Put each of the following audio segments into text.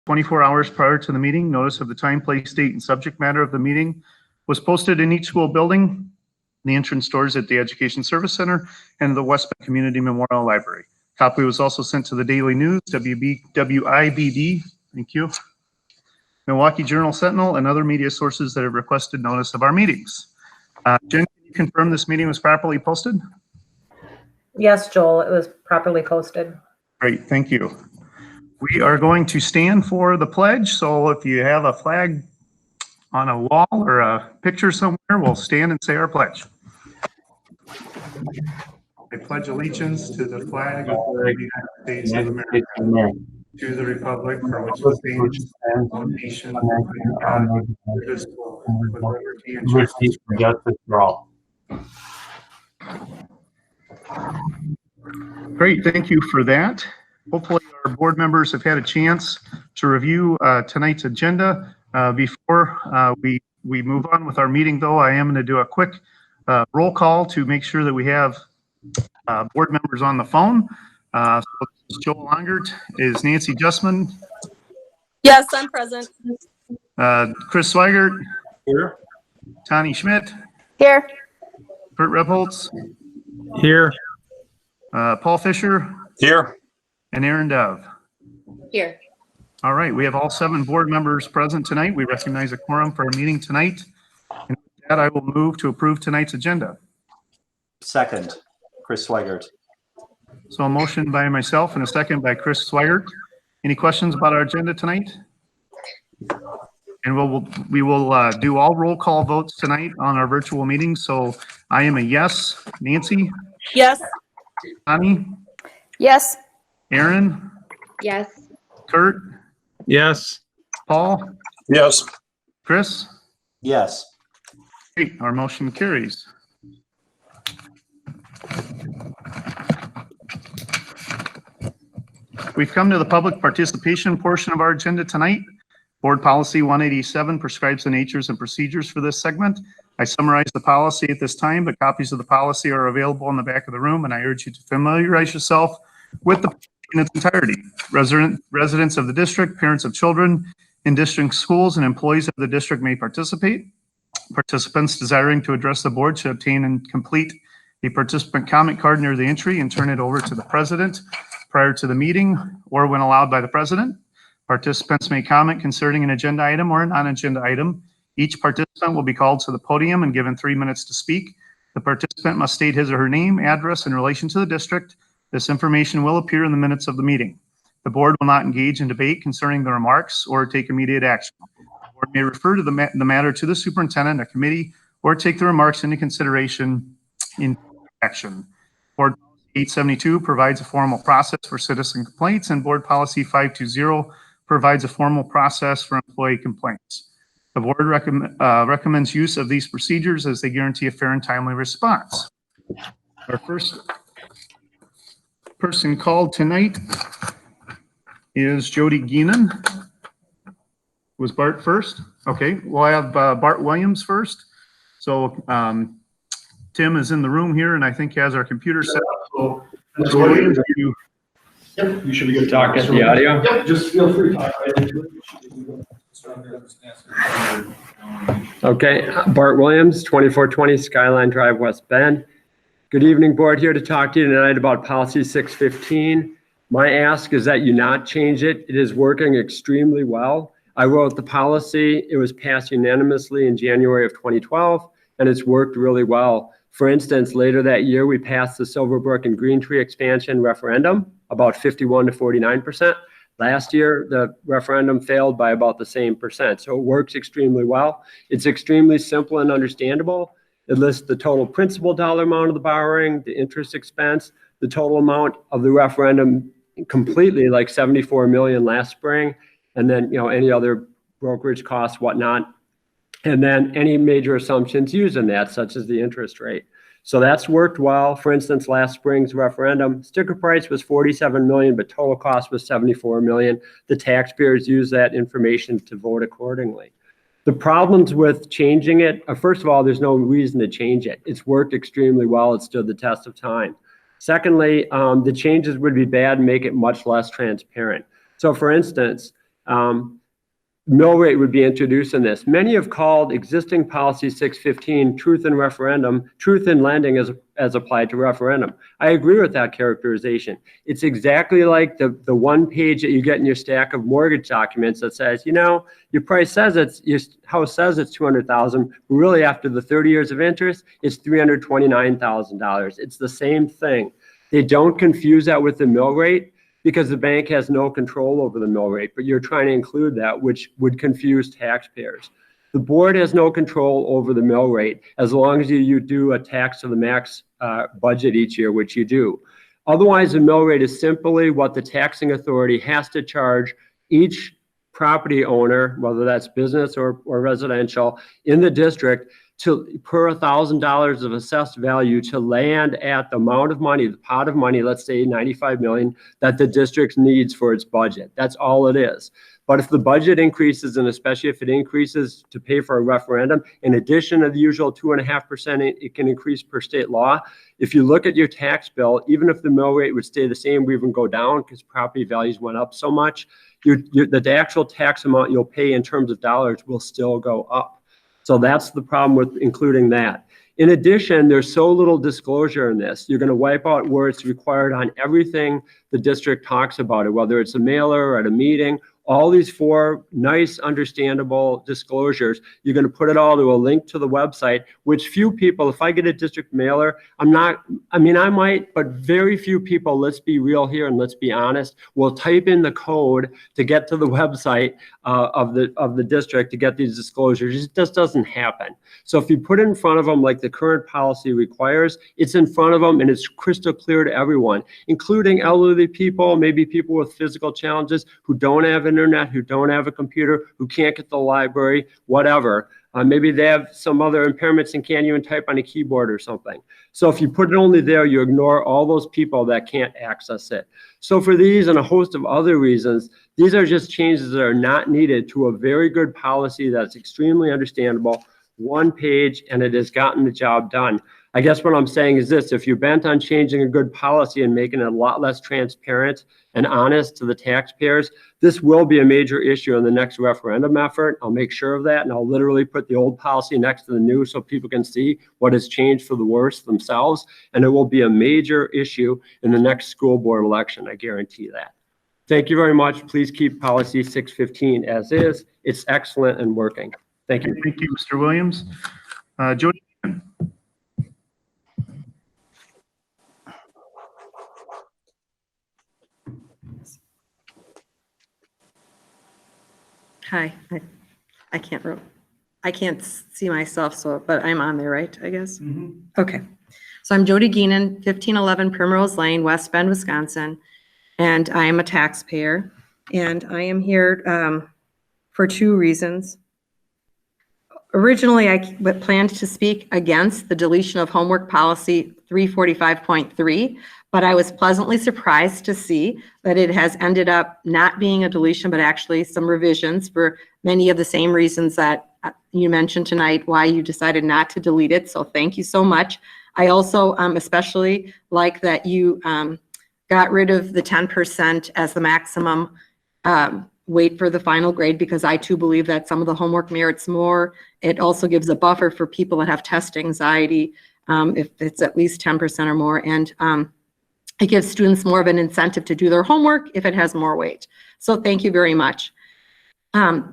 24 hours prior to the meeting. Notice of the time, place, date, and subject matter of the meeting was posted in each school building, the entrance doors at the Education Service Center, and the West Bend Community Memorial Library. Copy was also sent to the Daily News, WIBD, thank you, Milwaukee Journal Sentinel, and other media sources that have requested notice of our meetings. Jen, can you confirm this meeting was properly posted? Yes, Joel, it was properly posted. Great, thank you. We are going to stand for the pledge. So if you have a flag on a wall or a picture somewhere, we'll stand and say our pledge. I pledge allegiance to the flag of the United States of America, to the republic for which it stands, one nation, under God, indivisible, with liberty and justice for all. Great, thank you for that. Hopefully our board members have had a chance to review tonight's agenda. Before we move on with our meeting, though, I am going to do a quick roll call to make sure that we have board members on the phone. So Joel Longert. Is Nancy Justman? Yes, I'm present. Chris Swigert? Here. Tani Schmidt? Here. Kurt Rebholz? Here. Paul Fisher? Here. And Aaron Dove? Here. All right, we have all 7 board members present tonight. We recognize a quorum for our meeting tonight. And with that, I will move to approve tonight's agenda. Second, Chris Swigert. So a motion by myself and a second by Chris Swigert. Any questions about our agenda tonight? And we will do all roll call votes tonight on our virtual meeting. So I am a yes. Nancy? Yes. Connie? Yes. Aaron? Yes. Kurt? Yes. Paul? Yes. Chris? Yes. Great, our motion carries. We've come to the public participation portion of our agenda tonight. Board Policy 187 prescribes the natures and procedures for this segment. I summarize the policy at this time, but copies of the policy are available in the back of the room, and I urge you to familiarize yourself with the policy in its entirety. Residents of the district, parents of children in district schools, and employees of the district may participate. Participants desiring to address the board should obtain and complete a participant comment card near the entry and turn it over to the president prior to the meeting or when allowed by the president. Participants may comment concerning an agenda item or a non-agenda item. Each participant will be called to the podium and given 3 minutes to speak. The participant must state his or her name, address in relation to the district. This information will appear in the minutes of the meeting. The board will not engage in debate concerning the remarks or take immediate action. The board may refer to the matter to the superintendent, a committee, or take the remarks into consideration in action. Board Policy 872 provides a formal process for citizen complaints, and Board Policy 520 provides a formal process for employee complaints. The board recommends use of these procedures as they guarantee a fair and timely response. Our first person called tonight is Jody Geenan. Was Bart first? Okay, we'll have Bart Williams first. So Tim is in the room here and I think has our computer set up. So Mr. Williams, Yep, you should be good to Talk at the audio. Yep, just feel free to talk right into it. Okay, Bart Williams, 2420 Skyline Drive, West Bend. Good evening, board. Here to talk to you tonight about Policy 615. My ask is that you not change it. It is working extremely well. I wrote the policy. It was passed unanimously in January of 2012, and it's worked really well. For instance, later that year, we passed the Silverbrook and Green Tree expansion referendum, about 51 to 49%. Last year, the referendum failed by about the same percent. So it works extremely well. It's extremely simple and understandable. It lists the total principal dollar amount of the borrowing, the interest expense, the total amount of the referendum completely, like 74 million last spring, and then any other brokerage costs, whatnot, and then any major assumptions used in that, such as the interest rate. So that's worked well. For instance, last spring's referendum, sticker price was 47 million, but total cost was 74 million. The taxpayers used that information to vote accordingly. The problems with changing it, first of all, there's no reason to change it. It's worked extremely well. It stood the test of time. Secondly, the changes would be bad and make it much less transparent. So for instance, mill rate would be introduced in this. Many have called existing policy 615 truth in lending as applied to referendum. I agree with that characterization. It's exactly like the one page that you get in your stack of mortgage documents that says, you know, your price says your house says it's $200,000, but really after the 30 years of interest, it's $329,000. It's the same thing. They don't confuse that with the mill rate, because the bank has no control over the mill rate, but you're trying to include that, which would confuse taxpayers. The board has no control over the mill rate as long as you do a tax to the max budget each year, which you do. Otherwise, the mill rate is simply what the taxing authority has to charge each property owner, whether that's business or residential, in the district per $1,000 of assessed value to land at the amount of money, the pot of money, let's say 95 million, that the district needs for its budget. That's all it is. But if the budget increases, and especially if it increases to pay for a referendum, in addition to the usual 2.5%, it can increase per state law. If you look at your tax bill, even if the mill rate would stay the same or even go down because property values went up so much, the actual tax amount you'll pay in terms of dollars will still go up. So that's the problem with including that. In addition, there's so little disclosure in this. You're going to wipe out where it's required on everything the district talks about it, whether it's a mailer or at a meeting. All these 4 nice, understandable disclosures, you're going to put it all to a link to the website, which few people, if I get a district mailer, I might, but very few people, let's be real here and let's be honest, will type in the code to get to the website of the district to get these disclosures. It just doesn't happen. So if you put it in front of them like the current policy requires, it's in front of them and it's crystal clear to everyone, including elderly people, maybe people with physical challenges who don't have internet, who don't have a computer, who can't get to the library, whatever. Maybe they have some other impairments and can't even type on a keyboard or something. So if you put it only there, you ignore all those people that can't access it. So for these and a host of other reasons, these are just changes that are not needed to a very good policy that's extremely understandable, one page, and it has gotten the job done. I guess what I'm saying is this: if you're bent on changing a good policy and making it a lot less transparent and honest to the taxpayers, this will be a major issue in the next referendum effort. I'll make sure of that, and I'll literally put the old policy next to the new so people can see what has changed for the worse themselves, and it will be a major issue in the next school board election, I guarantee that. Thank you very much. Please keep policy 615 as is. It's excellent and working. Thank you. Thank you, Mr. Williams. Jody. Hi, I can't see myself, so, but I'm on there, right, I guess? Okay. So I'm Jody Geenan, 1511 Primrose Lane, West Bend, Wisconsin, and I am a taxpayer. And I am here for 2 reasons. Originally, I planned to speak against the deletion of homework policy 345.3, but I was pleasantly surprised to see that it has ended up not being a deletion, but actually some revisions for many of the same reasons that you mentioned tonight, why you decided not to delete it. So thank you so much. I also especially like that you got rid of the 10% as the maximum weight for the final grade, because I too believe that some of the homework merits more. It also gives a buffer for people that have test anxiety if it's at least 10% or more. And it gives students more of an incentive to do their homework if it has more weight. So thank you very much. The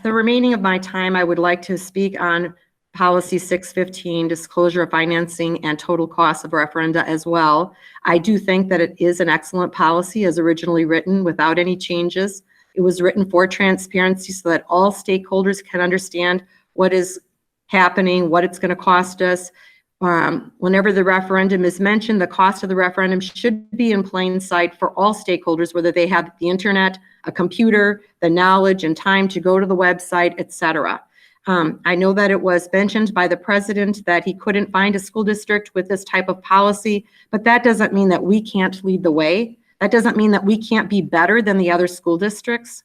remaining of my time, I would like to speak on policy 615, disclosure of financing and total cost of referenda as well. I do think that it is an excellent policy as originally written without any changes. It was written for transparency so that all stakeholders can understand what is happening, what it's going to cost us. Whenever the referendum is mentioned, the cost of the referendum should be in plain sight for all stakeholders, whether they have the internet, a computer, the knowledge and time to go to the website, etc. I know that it was mentioned by the president that he couldn't find a school district with this type of policy, but that doesn't mean that we can't lead the way. That doesn't mean that we can't be better than the other school districts.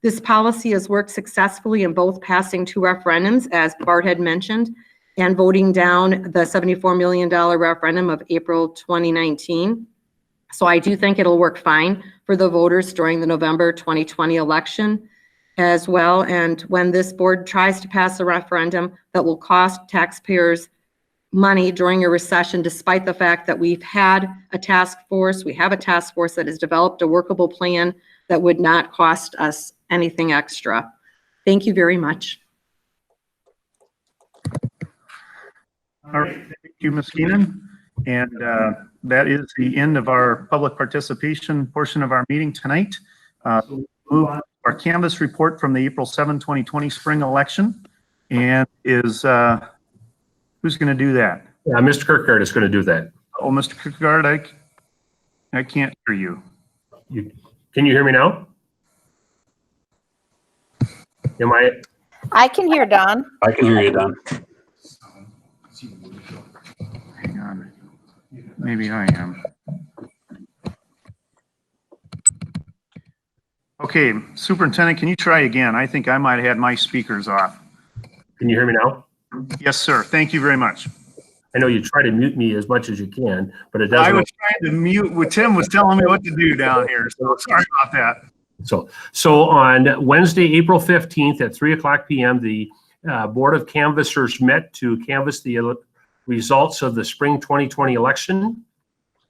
This policy has worked successfully in both passing 2 referendums, as Bart had mentioned, and voting down the $74 million referendum of April 2019. So I do think it'll work fine for the voters during the November 2020 election as well. And when this board tries to pass a referendum that will cost taxpayers money during a recession, despite the fact that we've had a task force, we have a task force that has developed a workable plan that would not cost us anything extra. Thank you very much. All right, thank you, Ms. Keenan. And that is the end of our public participation portion of our meeting tonight. So we'll move on to our canvas report from the April 7, 2020 spring election. And is who's going to do that? Yeah, Mr. Kirkgard is going to do that. Oh, Mr. Kirkgard, I can't hear you. Can you hear me now? Am I can hear Don. I can hear you, Don. Hang on. Maybe I am. Okay, Superintendent, can you try again? I think I might have had my speakers off. Can you hear me now? Yes, sir. Thank you very much. I know you try to mute me as much as you can, but it I doesn't. was trying to mute what Tim was telling me what to do down here, so sorry about that. So on Wednesday, April 15th at 3:00 p.m., the Board of Canvassers met to canvass the results of the spring 2020 election.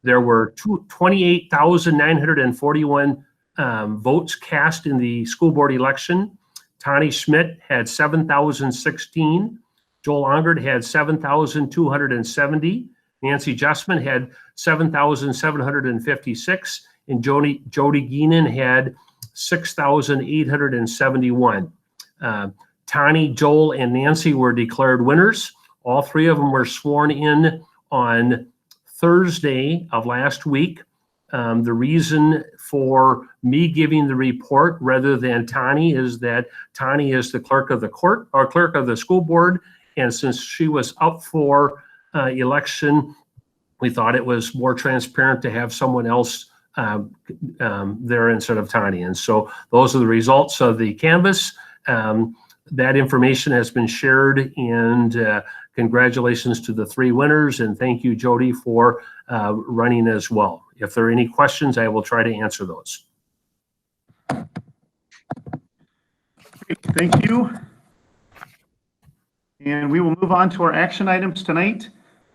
There were 28,941 votes cast in the school board election. Tani Schmidt had 7,016. Joel Ongard had 7,270. Nancy Justman had 7,756. And Jody Geenan had 6,871. Tani, Joel, and Nancy were declared winners. All three of them were sworn in on Thursday of last week. The reason for me giving the report rather than Tani is that Tani is the clerk of the court or clerk of the school board. And since she was up for election, we thought it was more transparent to have someone else there instead of Tani. And so those are the results of the canvass. That information has been shared, and congratulations to the three winners. And thank you, Jody, for running as well. If there are any questions, I will try to answer those. Great, thank you. And we will move on to our action items tonight.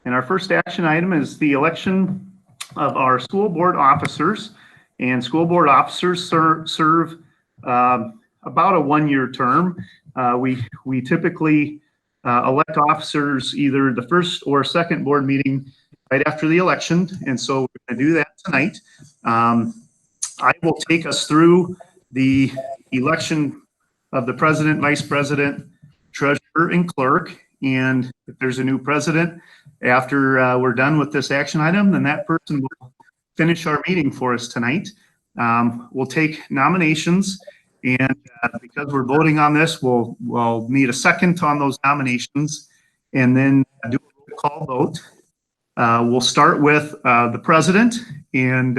And our first action item is the election of our school board officers. And school board officers serve about a one-year term. We typically elect officers either the first or second board meeting right after the election. And so we're going to do that tonight. I will take us through the election of the president, vice president, treasurer, and clerk. And if there's a new president after we're done with this action item, then that person will finish our meeting for us tonight. We'll take nominations, and because we're voting on this, we'll need a second on those nominations, and then do a call vote. We'll start with the president, and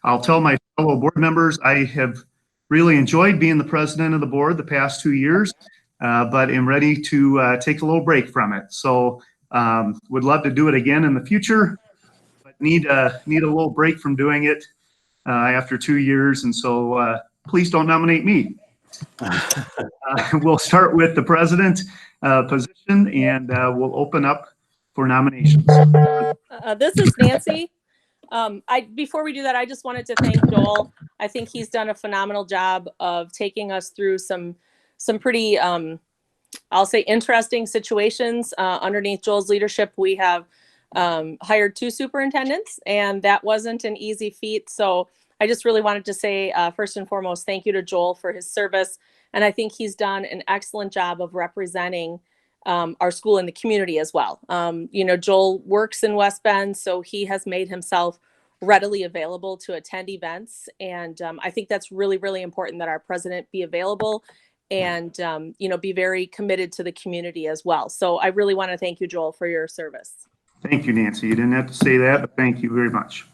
I'll tell my fellow board members I have really enjoyed being the president of the board the past 2 years, but am ready to take a little break from it. So would love to do it again in the future, but need a little break from doing it after 2 years. And so please don't nominate me. We'll start with the president position, and we'll open up for nominations. This is Nancy. Before we do that, I just wanted to thank Joel. I think he's done a phenomenal job of taking us through some pretty, I'll say, interesting situations. Underneath Joel's leadership, we have hired 2 superintendents, and that wasn't an easy feat. So I just really wanted to say, first and foremost, thank you to Joel for his service. And I think he's done an excellent job of representing our school in the community as well. Joel works in West Bend, so he has made himself readily available to attend events. And I think that's really, really important that our president be available and, be very committed to the community as well. So I really want to thank you, Joel, for your service. Thank you, Nancy. You didn't have to say that, but thank you very much.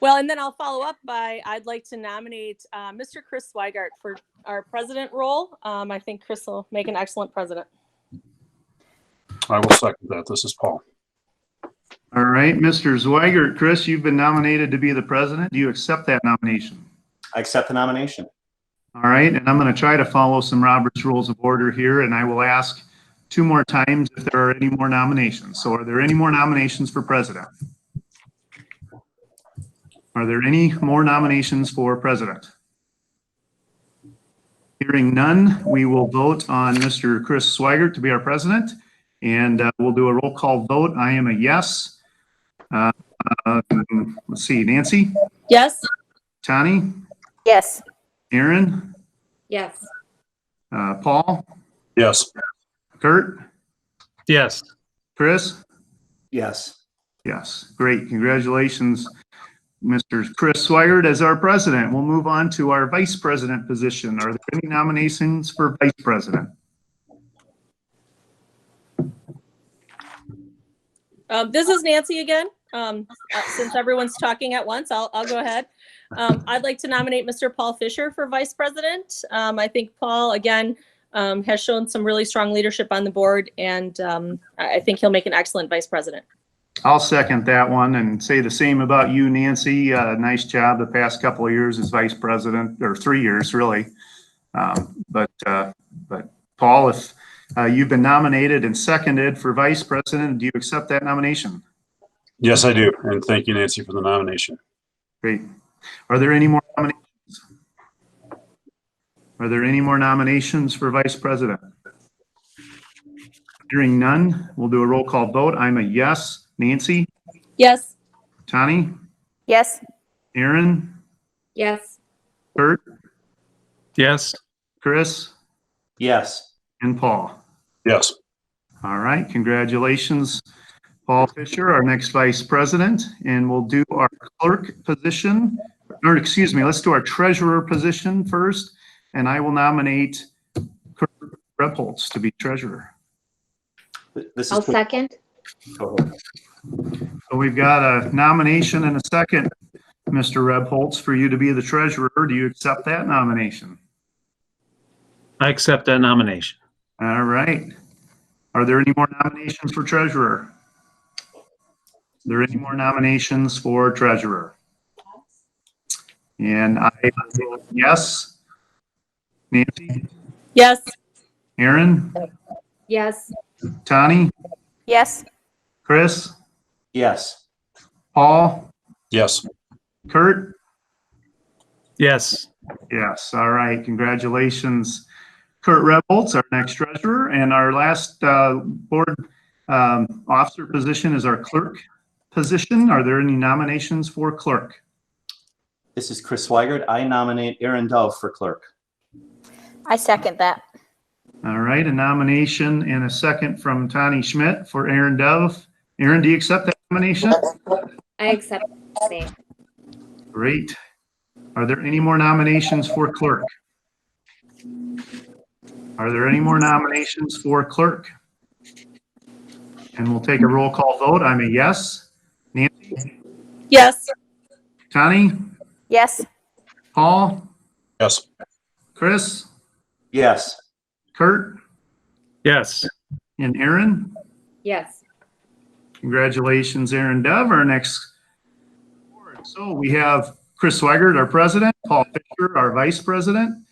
Well, and then I'll follow up by, I'd like to nominate Mr. Chris Swigart for our president role. I think Chris will make an excellent president. I will second that. This is Paul. All right, Mr. Zweigert, Chris, you've been nominated to be the president. Do you accept that nomination? I accept the nomination. All right, and I'm going to try to follow some Robert's Rules of Order here, and I will ask 2 more times if there are any more nominations. So are there any more nominations for president? Are there any more nominations for president? Hearing none, we will vote on Mr. Chris Swigert to be our president, and we'll do a roll call vote. I am a yes. Let's see, Nancy, Yes. Tani, Yes. Aaron, Yes. Paul, Yes. Kurt, Yes. Chris? Yes. Yes, great. Congratulations, Mr. Chris Swigert as our president. We'll move on to our vice president position. Are there any nominations for vice president? This is Nancy again. Since everyone's talking at once, I'll go ahead. I'd like to nominate Mr. Paul Fisher for vice president. I think Paul, again, has shown some really strong leadership on the board, and I think he'll make an excellent vice president. I'll second that one and say the same about you, Nancy. Nice job the past couple of years as vice president, or 3 years really. But Paul, if you've been nominated and seconded for vice president, do you accept that nomination? Yes, I do. And thank you, Nancy, for the nomination. Great. Are there any more nominations? Are there any more nominations for vice president? Hearing none, we'll do a roll call vote. I'm a yes. Nancy, Yes. Tani, Yes. Aaron, Yes. Kurt, Yes. Chris, Yes. and Paul. Yes. All right, congratulations, Paul Fisher, our next vice president, and we'll do our clerk position, or excuse me, let's do our treasurer position first, and I will nominate Kurt Rebholz to be treasurer. This I'll is. second. Go ahead. So we've got a nomination and a second, Mr. Rebholz, for you to be the treasurer. Do you accept that nomination? I accept that nomination. All right. Are there any more nominations for treasurer? Are there any more nominations for treasurer? And I vote yes. Nancy, Yes. Aaron, Yes. Tani, Yes. Chris, Yes. Paul, Yes. Kurt? Yes. Yes. All right. Congratulations, Kurt Rebholz, our next treasurer. And our last board officer position is our clerk position. Are there any nominations for clerk? This is Chris Swigert. I nominate Aaron Dove for clerk. I second that. All right. A nomination and a second from Tani Schmidt for Aaron Dove. Aaron, do you accept that nomination? I accept the same. Great. Are there any more nominations for clerk? Are there any more nominations for clerk? And we'll take a roll call vote. I'm a yes. Nancy, Yes. Tani, Yes. Paul, Yes. Chris, Yes. Kurt, Yes. and Aaron. Yes. Congratulations, Aaron Dove, our next board. So we have Chris Swigert, our president, Paul Fisher, our vice president,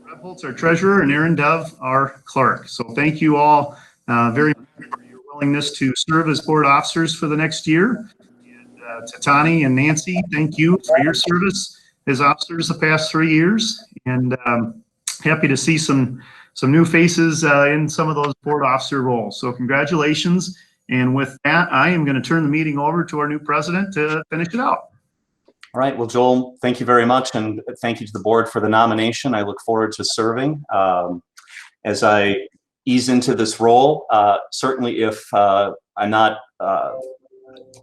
Rebholz, our treasurer, and Aaron Dove, our clerk. So thank you all very much for your willingness to serve as board officers for the next year. And to Tani and Nancy, thank you for your service as officers the past 3 years. And happy to see some new faces in some of those board officer roles. So congratulations. And with that, I am going to turn the meeting over to our new president to finish it out. All right. Well, Joel, thank you very much. And thank you to the board for the nomination. I look forward to serving as I ease into this role. Certainly, if I'm not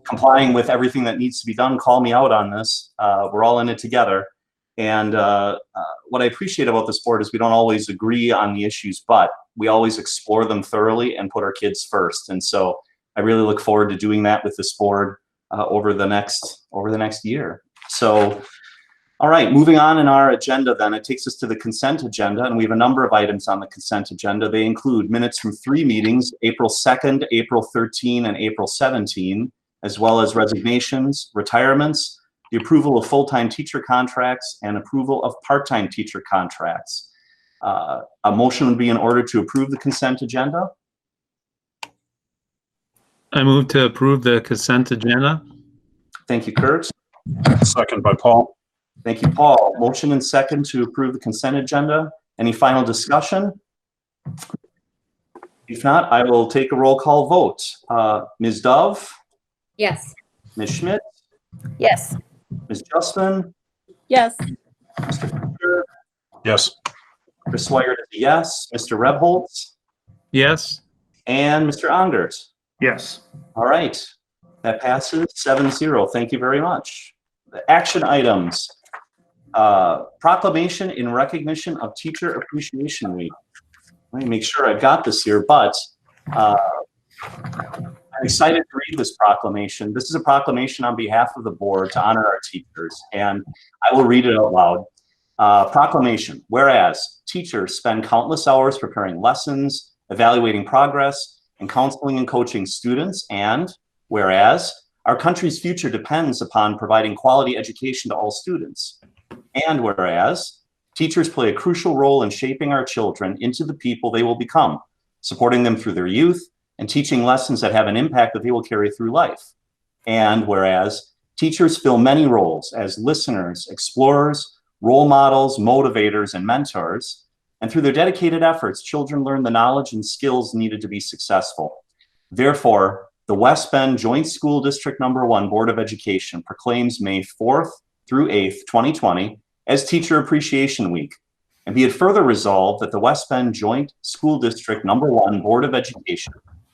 complying with everything that needs to be done, call me out on this. We're all in it together. And what I appreciate about this board is we don't always agree on the issues, but we always explore them thoroughly and put our kids first. And so I really look forward to doing that with this board over the next year. So, all right, moving on in our agenda then, it takes us to the consent agenda, and we have a number of items on the consent agenda. They include minutes from 3 meetings, April 2nd, April 13, and April 17, as well as resignations, retirements, the approval of full-time teacher contracts, and approval of part-time teacher contracts. A motion would be in order to approve the consent agenda. I move to approve the consent agenda. Thank you, Kurt. Second by Paul. Thank you, Paul. Motion and second to approve the consent agenda. Any final discussion? If not, I will take a roll call vote. Ms. Dove? Yes. Ms. Schmidt? Yes. Ms. Justman? Yes. Mr. Fisher? Yes. Chris Swigert is a yes. Mr. Rebholz? Yes. And Mr. Ongert? Yes. All right. That passes 7-0. Thank you very much. The action items. Proclamation in recognition of Teacher Appreciation Week. Let me make sure I've got this here, but I'm excited to read this proclamation. This is a proclamation on behalf of the board to honor our teachers, and I will read it out loud. Proclamation. Whereas teachers spend countless hours preparing lessons, evaluating progress, and counseling and coaching students, and whereas our country's future depends upon providing quality education to all students, and whereas teachers play a crucial role in shaping our children into the people they will become, supporting them through their youth and teaching lessons that have an impact that they will carry through life. And whereas teachers fill many roles as listeners, explorers, role models, motivators, and mentors, and through their dedicated efforts, children learn the knowledge and skills needed to be successful. Therefore, the West Bend Joint School District No. 1 Board of Education proclaims May 4th through 8th, 2020 as Teacher Appreciation Week. And be it further resolved that the West Bend Joint School District No. 1 Board of Education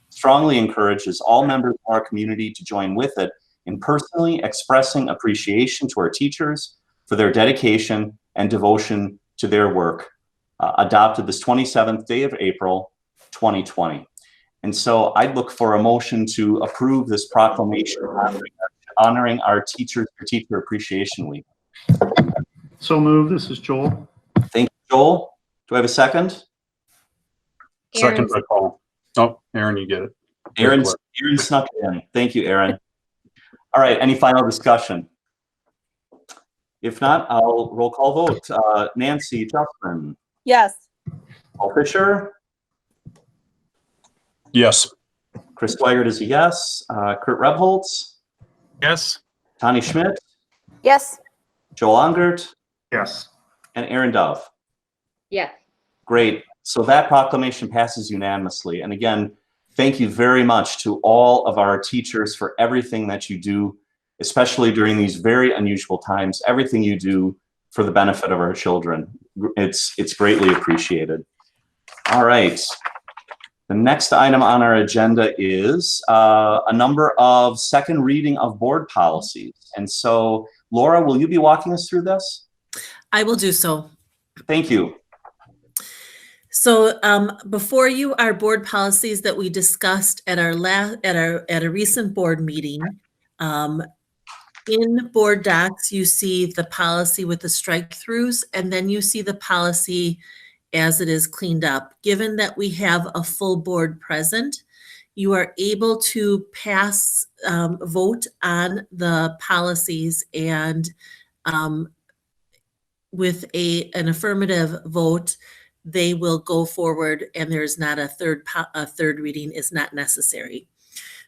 strongly encourages all members of our community to join with it in personally expressing appreciation to our teachers for their dedication and devotion to their work, adopted this 27th day of April, 2020. And so I'd look for a motion to approve this proclamation honoring our teachers for Teacher Appreciation Week. So moved. This is Joel. Thank you, Joel. Do I have a second? Second by Paul. Oh, Aaron, you get it. Aaron snuck it in. Thank you, Aaron. All right, any final discussion? If not, I'll roll call vote. Nancy Justman. Yes. Paul Fisher. Yes. Chris Swigert is a yes. Kurt Rebholz. Yes. Tani Schmidt. Yes. Joel Ongert. Yes. And Aaron Dove. Yes. Great. So that proclamation passes unanimously. And again, thank you very much to all of our teachers for everything that you do, especially during these very unusual times, everything you do for the benefit of our children. It's greatly appreciated. All right. The next item on our agenda is a number of second reading of board policies. And so, Laura, will you be walking us through this? I will do so. Thank you. So before you are board policies that we discussed at a recent board meeting. In board docs, you see the policy with the strike-throughs, and then you see the policy as it is cleaned up. Given that we have a full board present, you are able to pass vote on the policies, and with an affirmative vote, they will go forward, and there's not a third reading is not necessary.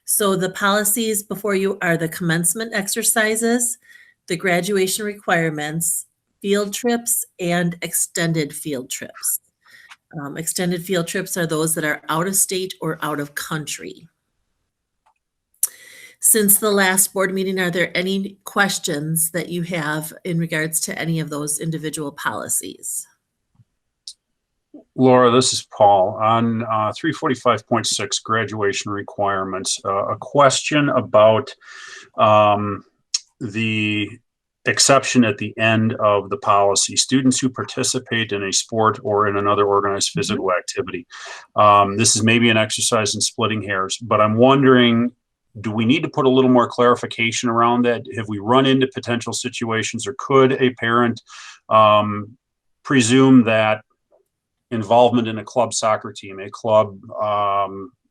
So the policies before you are the commencement exercises, the graduation requirements, field trips, and extended field trips. Extended field trips are those that are out of state or out of country. Since the last board meeting, are there any questions that you have in regards to any of those individual policies? Laura, this is Paul. On 345.6 graduation requirements, a question about the exception at the end of the policy. Students who participate in a sport or in another organized physical activity. This is maybe an exercise in splitting hairs, but I'm wondering, do we need to put a little more clarification around that? Have we run into potential situations, or could a parent presume that involvement in a club soccer team, a club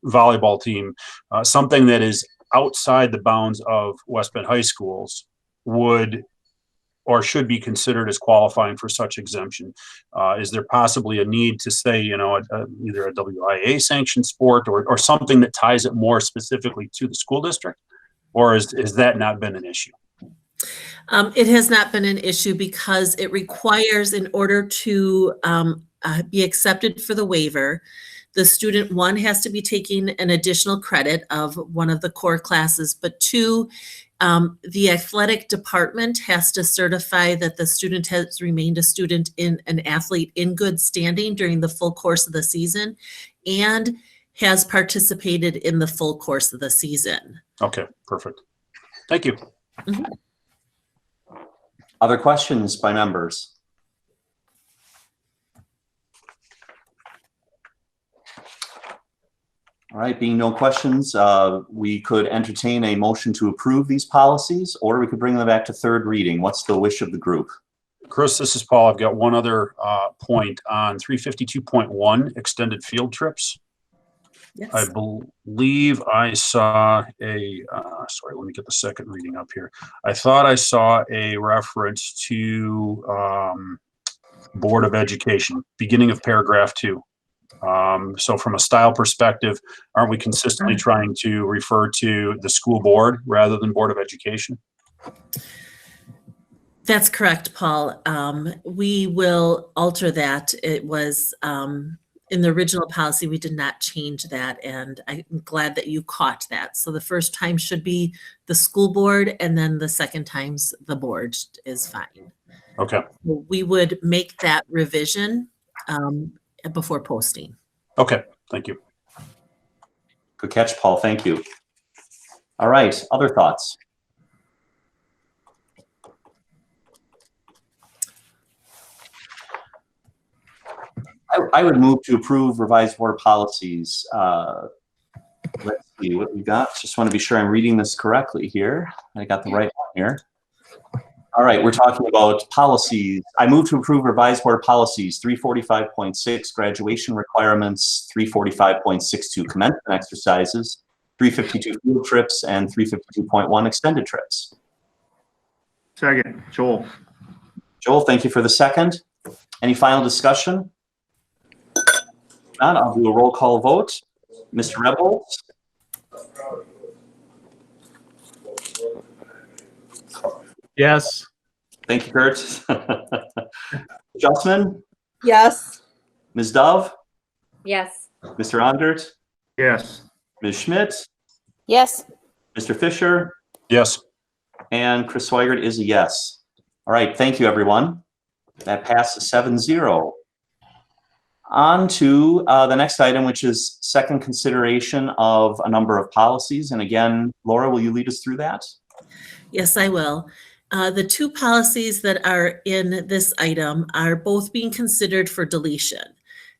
volleyball team, something that is outside the bounds of West Bend High Schools, would or should be considered as qualifying for such exemption? Is there possibly a need to say, either a WIA sanctioned sport or something that ties it more specifically to the school district? Or has that not been an issue? It has not been an issue because it requires, in order to be accepted for the waiver, the student, one, has to be taking an additional credit of one of the core classes, but two, the athletic department has to certify that the student has remained a student in an athlete in good standing during the full course of the season and has participated in the full course of the season. Okay, perfect. Thank you. Mhm. Other questions by members? All right, being no questions, we could entertain a motion to approve these policies, or we could bring them back to third reading. What's the wish of the group? Chris, this is Paul. I've got one other point on 352.1, extended field trips. Yes. I believe I saw sorry, let me get the second reading up here. I thought I saw a reference to Board of Education, beginning of paragraph 2. So from a style perspective, aren't we consistently trying to refer to the school board rather than Board of Education? That's correct, Paul. We will alter that. It was in the original policy, we did not change that, and I'm glad that you caught that. So the first time should be the school board, and then the second time's the board is fine. Okay. We would make that revision before posting. Okay, thank you. Good catch, Paul. Thank you. All right, other thoughts? I would move to approve revised board policies. Let's see what we got. Just want to be sure I'm reading this correctly here. I got the right one here. All right, we're talking about policies. I move to approve revised board policies 345.6 graduation requirements, 345.62 commencement exercises, 352 field trips, and 352.1 extended trips. Second, Joel. Joel, thank you for the second. Any final discussion? If not, I'll do a roll call vote. Mr. Rebholz? Yes. Thank you, Kurt. Justman? Yes. Ms. Dove? Yes. Mr. Ondert? Yes. Ms. Schmidt? Yes. Mr. Fisher? Yes. And Chris Swigert is a yes. All right, thank you, everyone. That passes 7-0. On to the next item, which is second consideration of a number of policies. And again, Laura, will you lead us through that? Yes, I will. The two policies that are in this item are both being considered for deletion.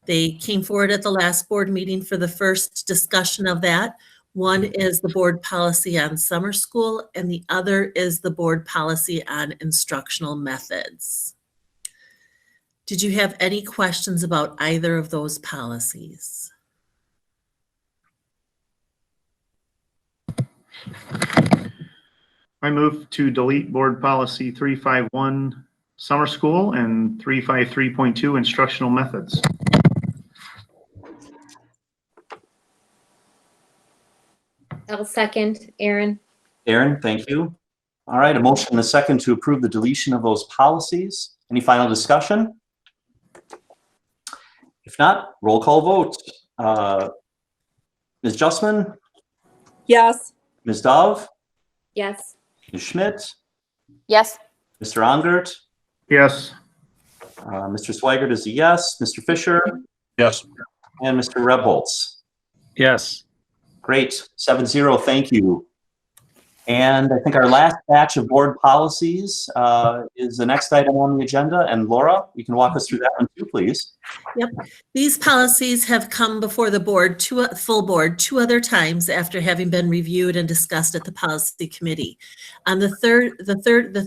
They came forward at the last board meeting for the first discussion of that. One is the board policy on summer school, and the other is the board policy on instructional methods. Did you have any questions about either of those policies? I move to delete board policy 351 summer school and 353.2 instructional methods. I'll second, Aaron. Aaron, thank you. All right, a motion and a second to approve the deletion of those policies. Any final discussion? If not, roll call vote. Ms. Justman? Yes. Ms. Dove? Yes. Ms. Schmidt? Yes. Mr. Ongert? Yes. Mr. Swigert is a yes. Mr. Fisher? Yes. And Mr. Rebholz? Yes. Great, 7-0, thank you. And I think our last batch of board policies is the next item on the agenda. And Laura, you can walk us through that one too, please. Yep. These policies have come before the board, full board, two other times after having been reviewed and discussed at the policy committee. On the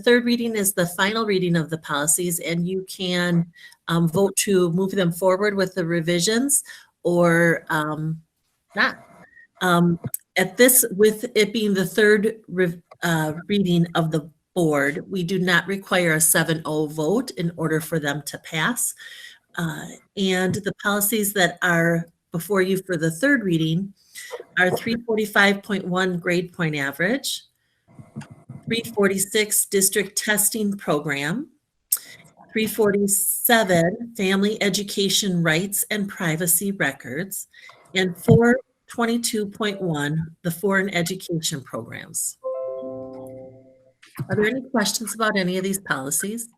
third reading is the final reading of the policies, and you can vote to move them forward with the revisions or not. With it being the third reading of the board. We do not require a 7-0 vote in order for them to pass. And the policies that are before you for the third reading are 345.1 grade point average, 346 district testing program, 347 family education rights and privacy records, and 422.1 the foreign education programs. Are there any questions about any of these policies?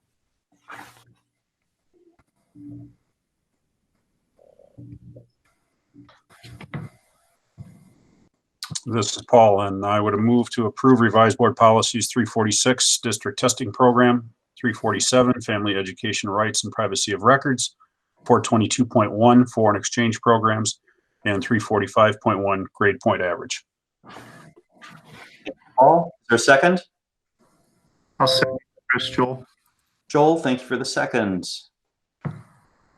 This is Paul, and I would move to approve revised board policies 346, district testing program, 347, family education rights and privacy of records, 422.1, foreign exchange programs, and 345.1, grade point average. Paul, is there a second? I'll second Chris, Joel. Joel, thank you for the second.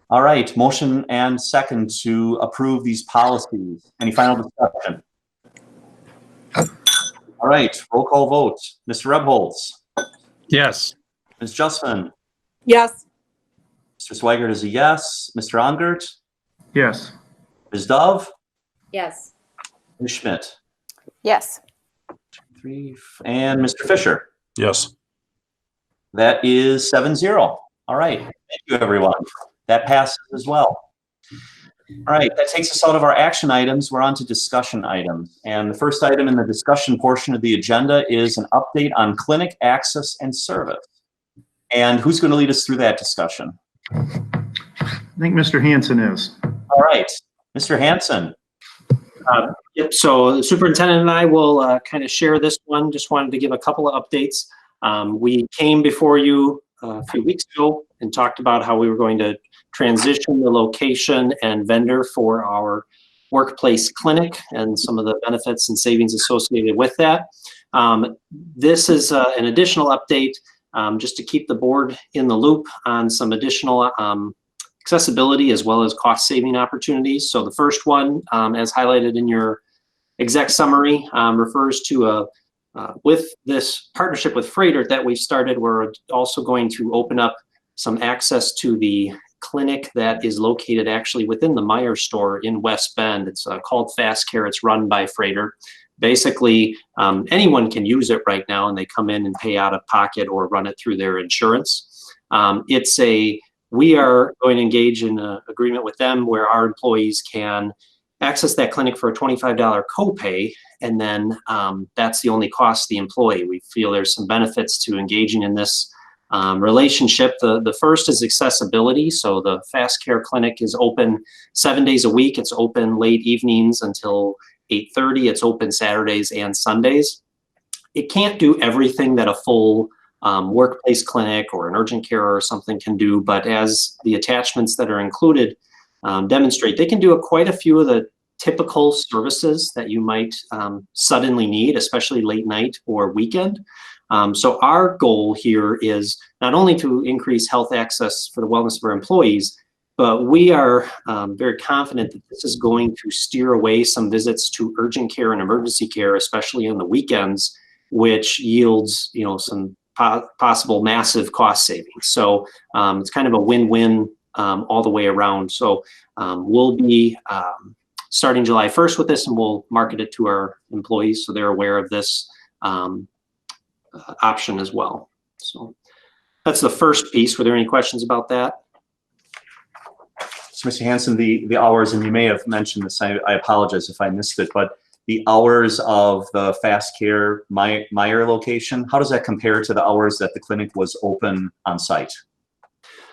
All right, motion and second to approve these policies. Any final discussion? All right, roll call vote. Mr. Rebholz. Yes. Ms. Justman. Yes. Mr. Swigert is a yes. Mr. Ongert. Yes. Ms. Dove. Yes. Ms. Schmidt. Yes. And Mr. Fisher. Yes. That is 7-0. All right, thank you, everyone. That passes as well. All right, that takes us out of our action items. We're on to discussion items. And the first item in the discussion portion of the agenda is an update on clinic access and service. And who's going to lead us through that discussion? I think Mr. Hanson is. All right, Mr. Hanson. Yep, so the superintendent and I will kind of share this one. Just wanted to give a couple of updates. We came before you a few weeks ago and talked about how we were going to transition the location and vendor for our workplace clinic and some of the benefits and savings associated with that. This is an additional update just to keep the board in the loop on some additional accessibility as well as cost saving opportunities. So the first one, as highlighted in your exec summary, refers to with this partnership with Freighter that we've started, we're also going to open up some access to the clinic that is located actually within the Meyer store in West Bend. It's called Fast Care. It's run by Freighter. Basically, anyone can use it right now, and they come in and pay out of pocket or run it through their insurance. We are going to engage in an agreement with them where our employees can access that clinic for a $25 copay, and then that's the only cost to the employee. We feel there's some benefits to engaging in this relationship. The first is accessibility. So the Fast Care Clinic is open 7 days a week. It's open late evenings until 8:30. It's open Saturdays and Sundays. It can't do everything that a full workplace clinic or an urgent care or something can do, but as the attachments that are included demonstrate, they can do quite a few of the typical services that you might suddenly need, especially late night or weekend. So our goal here is not only to increase health access for the wellness of our employees, but we are very confident that this is going to steer away some visits to urgent care and emergency care, especially on the weekends, which yields, some possible massive cost savings. So it's kind of a win-win all the way around. So we'll be starting July 1st with this, and we'll market it to our employees so they're aware of this option as well. So that's the first piece. Were there any questions about that? So Mr. Hanson, the hours, and you may have mentioned this, I apologize if I missed it, but the hours of the Fast Care Meyer location, how does that compare to the hours that the clinic was open on site?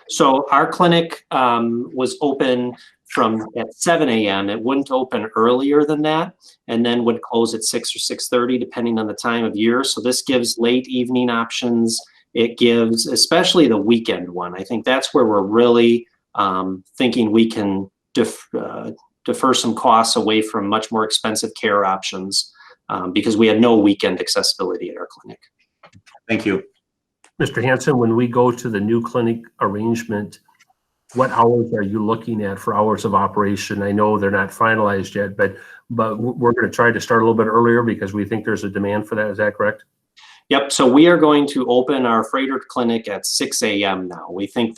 So our clinic was open at 7 a.m. It wouldn't open earlier than that, and then would close at 6 or 6:30, depending on the time of year. So this gives late evening options. It gives, especially the weekend one. I think that's where we're really thinking we can defer some costs away from much more expensive care options because we had no weekend accessibility at our clinic. Thank you. Mr. Hanson, when we go to the new clinic arrangement, what hours are you looking at for hours of operation? I know they're not finalized yet, but we're going to try to start a little bit earlier because we think there's a demand for that. Is that correct? Yep. So we are going to open our Freighter clinic at 6 a.m. now. We think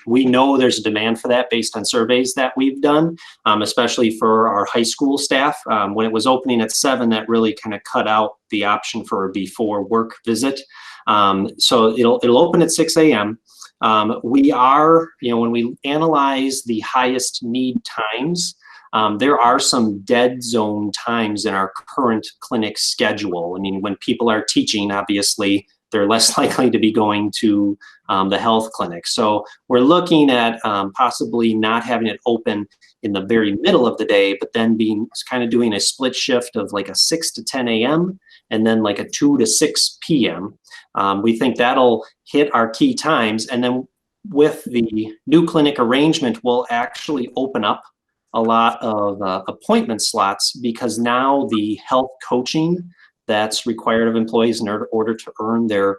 we know there's a demand for that based on surveys that we've done, especially for our high school staff. When it was opening at 7, that really kind of cut out the option for a before work visit. So it'll open at 6 a.m. We are, when we analyze the highest need times, there are some dead zone times in our current clinic schedule. I mean, when people are teaching, obviously, they're less likely to be going to the health clinic. So we're looking at possibly not having it open in the very middle of the day, but then kind of doing a split shift of like a 6 to 10 a.m. and then like a 2 to 6 p.m. We think that'll hit our key times. And then with the new clinic arrangement, we'll actually open up a lot of appointment slots, because now the health coaching that's required of employees in order to earn their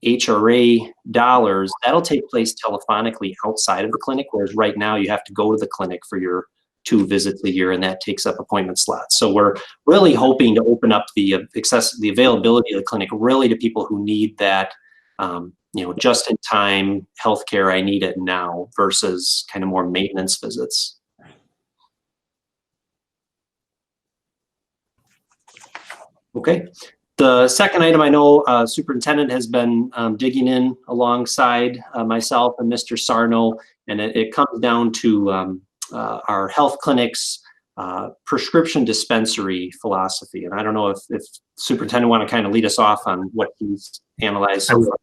HRA dollars, that'll take place telephonically outside of the clinic, whereas right now you have to go to the clinic for your 2 visits a year, and that takes up appointment slots. So we're really hoping to open up the availability of the clinic really to people who need that just in time healthcare, I need it now, versus kind of more maintenance visits. Okay. The second item, I know Superintendent has been digging in alongside myself and Mr. Sarno, and it comes down to our health clinics prescription dispensary philosophy. And I don't know if Superintendent want to kind of lead us off on what he's analyzed so far.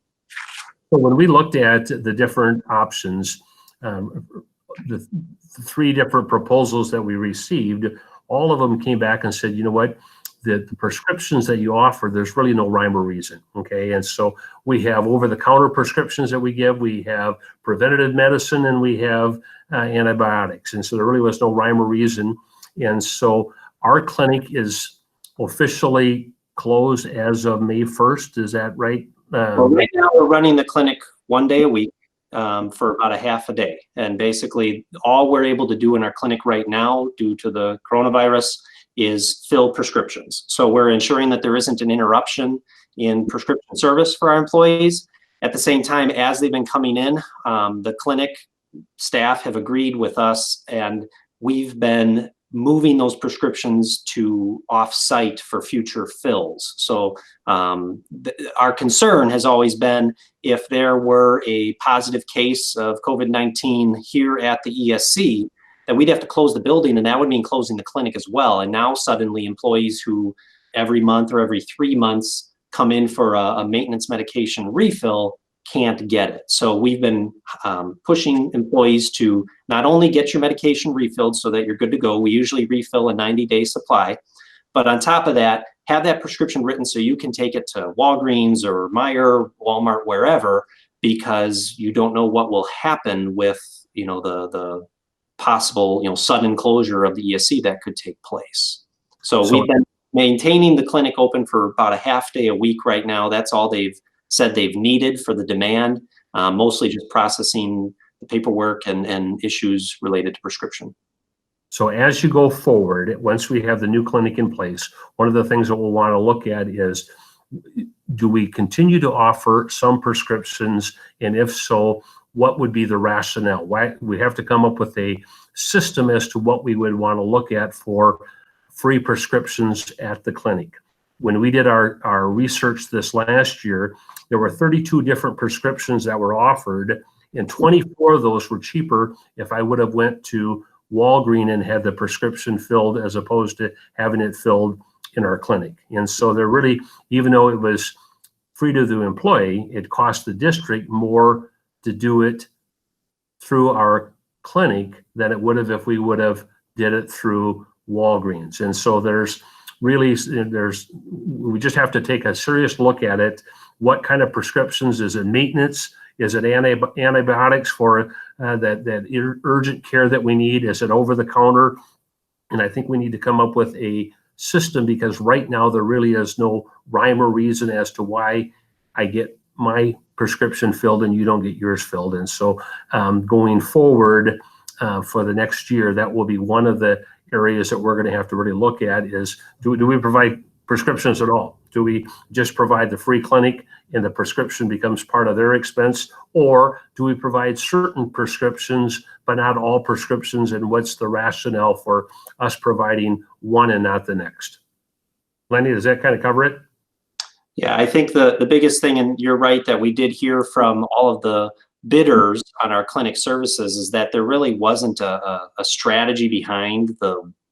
So when we looked at the different options, the 3 different proposals that we received, all of them came back and said, you know what? The prescriptions that you offer, there's really no rhyme or reason, okay? And so we have over-the-counter prescriptions that we give, we have preventative medicine, and we have antibiotics. And so there really was no rhyme or reason. And so our clinic is officially closed as of May 1st, is that right? Well, right now we're running the clinic 1 day a week for about a half a day. And basically all we're able to do in our clinic right now due to the coronavirus is fill prescriptions. So we're ensuring that there isn't an interruption in prescription service for our employees. At the same time, as they've been coming in, the clinic staff have agreed with us, and we've been moving those prescriptions to off-site for future fills. So our concern has always been, if there were a positive case of COVID-19 here at the ESC, that we'd have to close the building, and that would mean closing the clinic as well. And now suddenly employees who every month or every 3 months come in for a maintenance medication refill can't get it. So we've been pushing employees to not only get your medication refilled so that you're good to go. We usually refill a 90-day supply, but on top of that, have that prescription written so you can take it to Walgreens or Meijer, Walmart, wherever, because you don't know what will happen with the possible sudden closure of the ESC that could take place. So we've been maintaining the clinic open for about a half day a week right now. That's all they've said they've needed for the demand, mostly just processing the paperwork and issues related to prescription. So as you go forward, once we have the new clinic in place, one of the things that we'll want to look at is, do we continue to offer some prescriptions? And if so, what would be the rationale? Why we have to come up with a system as to what we would want to look at for free prescriptions at the clinic. When we did our research this last year, there were 32 different prescriptions that were offered, and 24 of those were cheaper if I would have went to Walgreens and had the prescription filled as opposed to having it filled in our clinic. And so they're really, even though it was free to the employee, it cost the district more to do it through our clinic than it would have if we would have did it through Walgreens. And so we just have to take a serious look at it. What kind of prescriptions? Is it maintenance? Is it antibiotics for that urgent care that we need? Is it over the counter? And I think we need to come up with a system, because right now there really is no rhyme or reason as to why I get my prescription filled and you don't get yours filled. And so going forward for the next year, that will be one of the areas that we're going to have to really look at is, do we provide prescriptions at all? Do we just provide the free clinic and the prescription becomes part of their expense? Or do we provide certain prescriptions, but not all prescriptions? And what's the rationale for us providing one and not the next? Lenny, does that kind of cover it? Yeah, I think the biggest thing, and you're right, that we did hear from all of the bidders on our clinic services, is that there really wasn't a strategy behind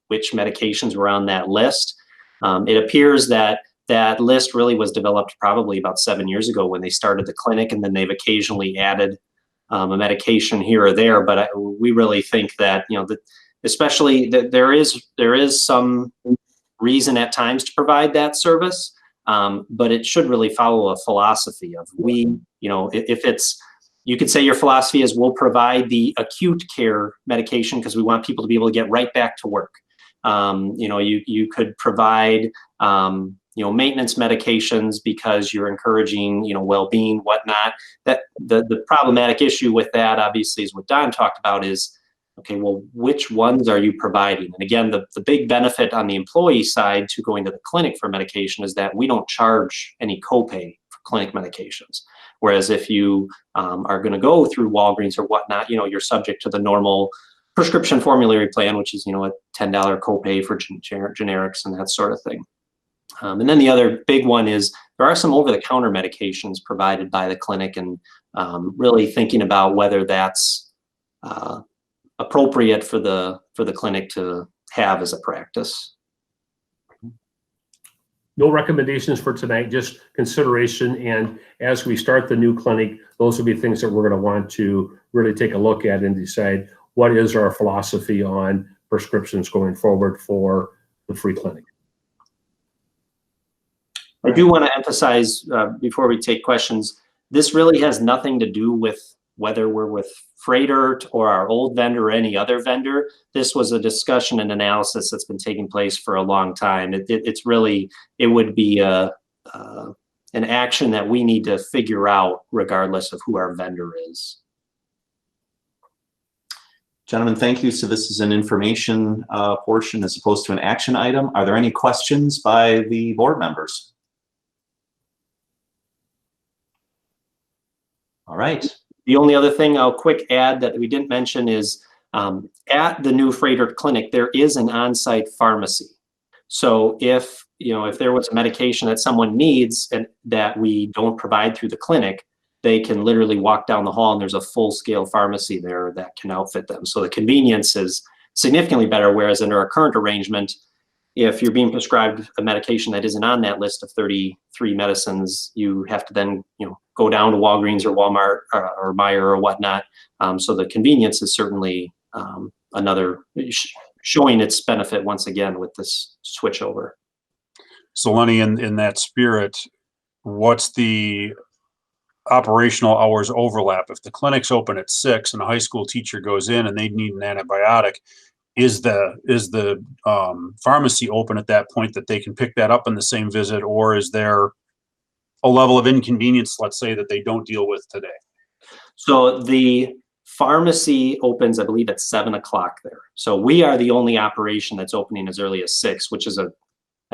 which medications were on that list. It appears that that list really was developed probably about 7 years ago when they started the clinic, and then they've occasionally added a medication here or there. But we really think that, that especially that there is some reason at times to provide that service. But it should really follow a philosophy of if it's, you could say your philosophy is we'll provide the acute care medication because we want people to be able to get right back to work. You could provide, maintenance medications because you're encouraging, well-being, whatnot. That the problematic issue with that, obviously, is what Don talked about is, okay, well, which ones are you providing? And again, the big benefit on the employee side to going to the clinic for medication is that we don't charge any copay for clinic medications. Whereas if you are going to go through Walgreens or whatnot, you're subject to the normal prescription formulary plan, which is, a $10 copay for generics and that sort of thing. And then the other big one is there are some over-the-counter medications provided by the clinic, and really thinking about whether that's appropriate for the clinic to have as a practice. No recommendations for tonight, just consideration. And as we start the new clinic, those will be things that we're going to want to really take a look at and decide what is our philosophy on prescriptions going forward for the free clinic. I do want to emphasize before we take questions, this really has nothing to do with whether we're with Freighter or our old vendor or any other vendor. This was a discussion and analysis that's been taking place for a long time. It would be an action that we need to figure out regardless of who our vendor is. Gentlemen, thank you. So this is an information portion as opposed to an action item. Are there any questions by the board members? All right. The only other thing I'll quick add that we didn't mention is at the new Freighter clinic, there is an on-site pharmacy. So if there was a medication that someone needs and that we don't provide through the clinic, they can literally walk down the hall and there's a full-scale pharmacy there that can outfit them. So the convenience is significantly better, whereas under our current arrangement, if you're being prescribed a medication that isn't on that list of 33 medicines, you have to then go down to Walgreens or Walmart or Meijer or whatnot. So the convenience is certainly another showing its benefit once again with this switch over. So Lenny, in that spirit, what's the operational hours overlap? If the clinic's open at 6 and a high school teacher goes in and they need an antibiotic, is the pharmacy open at that point that they can pick that up in the same visit, or is there a level of inconvenience, let's say, that they don't deal with today? So the pharmacy opens, I believe, at 7 o'clock there. So we are the only operation that's opening as early as 6, which is a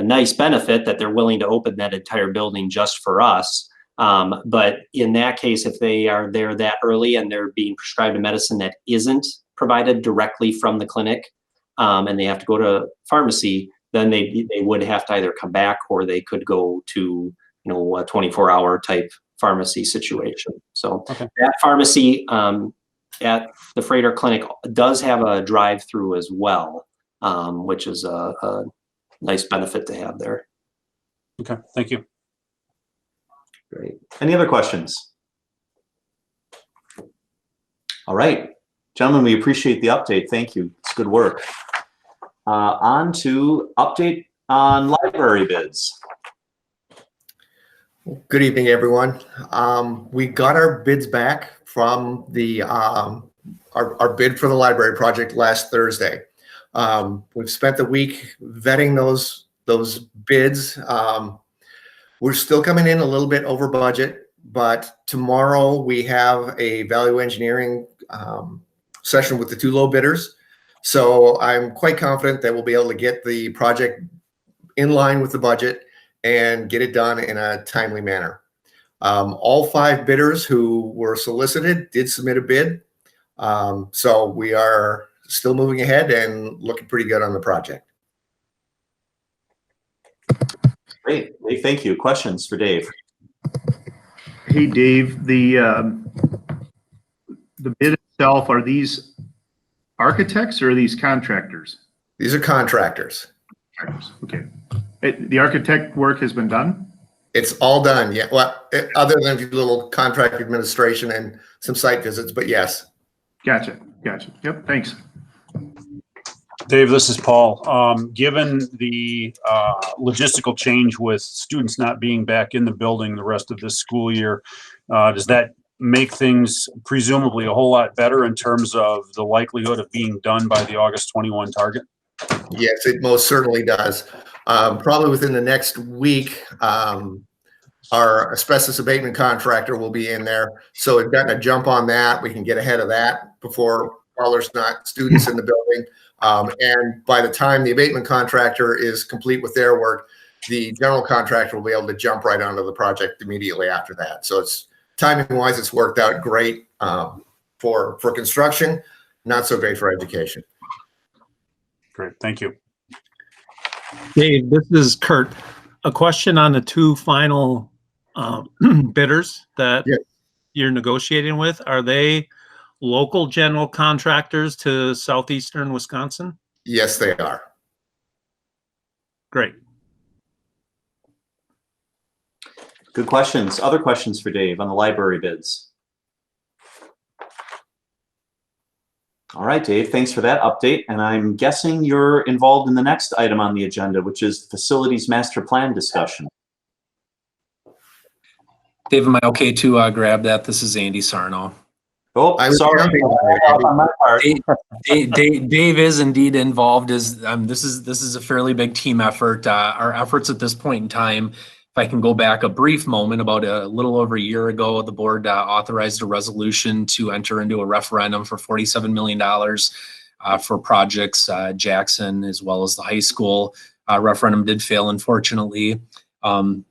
nice benefit that they're willing to open that entire building just for us. But in that case, if they are there that early and they're being prescribed a medicine that isn't provided directly from the clinic, and they have to go to pharmacy, then they would have to either come back or they could go to a 24-hour type pharmacy situation. So okay. That pharmacy at the Freighter clinic does have a drive-through as well, which is a nice benefit to have there. Okay, thank you. Great. Any other questions? All right. Gentlemen, we appreciate the update. Thank you. It's good work. On to update on library bids. Good evening, everyone. We got our bids back from the our bid for the library project last Thursday. We've spent the week vetting those bids. We're still coming in a little bit over budget, but tomorrow we have a value engineering session with the 2 low bidders. So I'm quite confident that we'll be able to get the project in line with the budget and get it done in a timely manner. All 5 bidders who were solicited did submit a bid. So we are still moving ahead and looking pretty good on the project. Great. Dave, thank you. Questions for Dave? Hey, Dave, the bid itself, are these architects or are these contractors? These are contractors. Okay. The architect work has been done? It's all done. Yeah. Well, other than a little contract administration and some site visits, but yes. Gotcha. Yep, thanks. Dave, this is Paul. Given the logistical change with students not being back in the building the rest of this school year, does that make things presumably a whole lot better in terms of the likelihood of being done by the August 21 target? Yes, it most certainly does. Probably within the next week, our asbestos abatement contractor will be in there. So we've gotten a jump on that. We can get ahead of that before while there's not students in the building. And by the time the abatement contractor is complete with their work, the general contractor will be able to jump right onto the project immediately after that. So it's timing wise, it's worked out great for construction, not so great for education. Great, thank you. Dave, this is Kurt. A question on the 2 final bidders that you're negotiating with. Are they local general contractors to southeastern Wisconsin? Yes, they are. Great. Good questions. Other questions for Dave on the library bids? All right, Dave, thanks for that update. And I'm guessing you're involved in the next item on the agenda, which is facilities master plan discussion. Dave, am I okay to grab that? This is Andy Sarno. Oh, I'm sorry. On my part. Dave is indeed involved. This is a fairly big team effort. Our efforts at this point in time, if I can go back a brief moment, about a little over a year ago, the board authorized a resolution to enter into a referendum for $47 million for projects, Jackson, as well as the high school. Referendum did fail, unfortunately.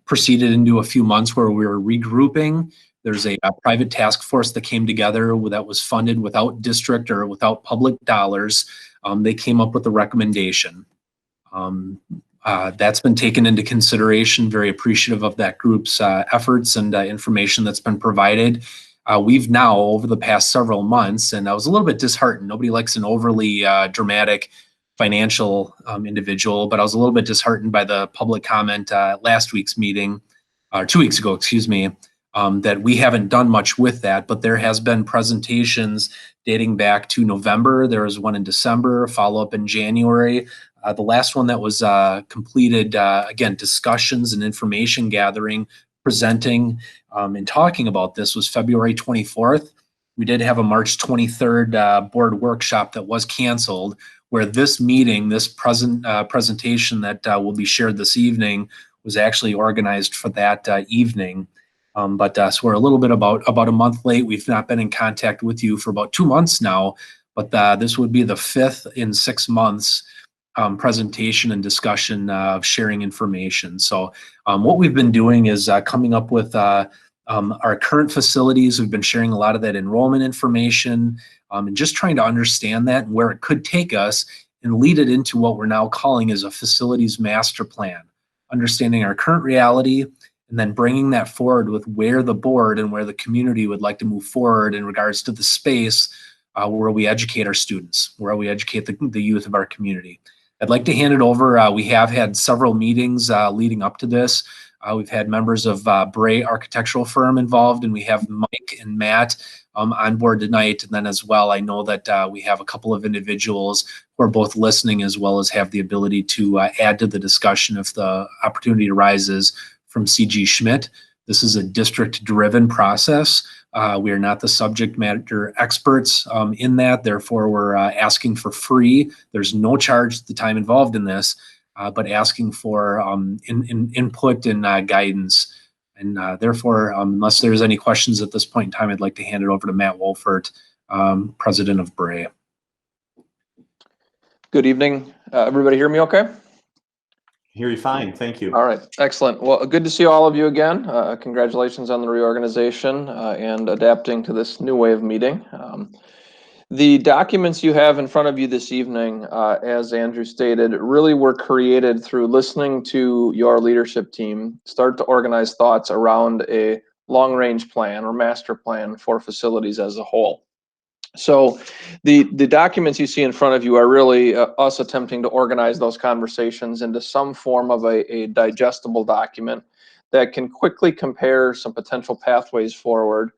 Proceeded into a few months where we were regrouping. There's a private task force that came together that was funded without district or without public dollars. They came up with a recommendation. That's been taken into consideration. Very appreciative of that group's efforts and information that's been provided. We've now, over the past several months, and I was a little bit disheartened. Nobody likes an overly dramatic financial individual, but I was a little bit disheartened by the public comment last week's meeting, or 2 weeks ago, excuse me, that we haven't done much with that, but there has been presentations dating back to November. There was one in December, a follow-up in January. The last one that was completed, again, discussions and information gathering, presenting and talking about this was February 24th. We did have a March 23rd board workshop that was canceled, where this meeting, this presentation that will be shared this evening was actually organized for that evening. So we're a little bit about a month late. We've not been in contact with you for about 2 months now, but this would be the 5th in 6 months presentation and discussion of sharing information. So what we've been doing is coming up with our current facilities. We've been sharing a lot of that enrollment information and just trying to understand that and where it could take us and lead it into what we're now calling as a facilities master plan, understanding our current reality and then bringing that forward with where the board and where the community would like to move forward in regards to the space where we educate our students, where we educate the youth of our community. I'd like to hand it over. We have had several meetings leading up to this. We've had members of Bray Architectural Firm involved, and we have Mike and Matt on board tonight. And then as well, I know that we have a couple of individuals who are both listening as well as have the ability to add to the discussion if the opportunity arises from CG Schmidt. This is a district-driven process. We are not the subject matter experts in that. Therefore, we're asking for free. There's no charge to the time involved in this, but asking for input and guidance. And therefore, unless there's any questions at this point in time, I'd like to hand it over to Matt Wolfert, president of Bray. Good evening. Everybody hear me okay? Hear you fine. Thank you. All right, excellent. Well, good to see all of you again. Congratulations on the reorganization and adapting to this new way of meeting. The documents you have in front of you this evening, as Andrew stated, really were created through listening to your leadership team start to organize thoughts around a long-range plan or master plan for facilities as a whole. So the documents you see in front of you are really us attempting to organize those conversations into some form of a digestible document that can quickly compare some potential pathways forward.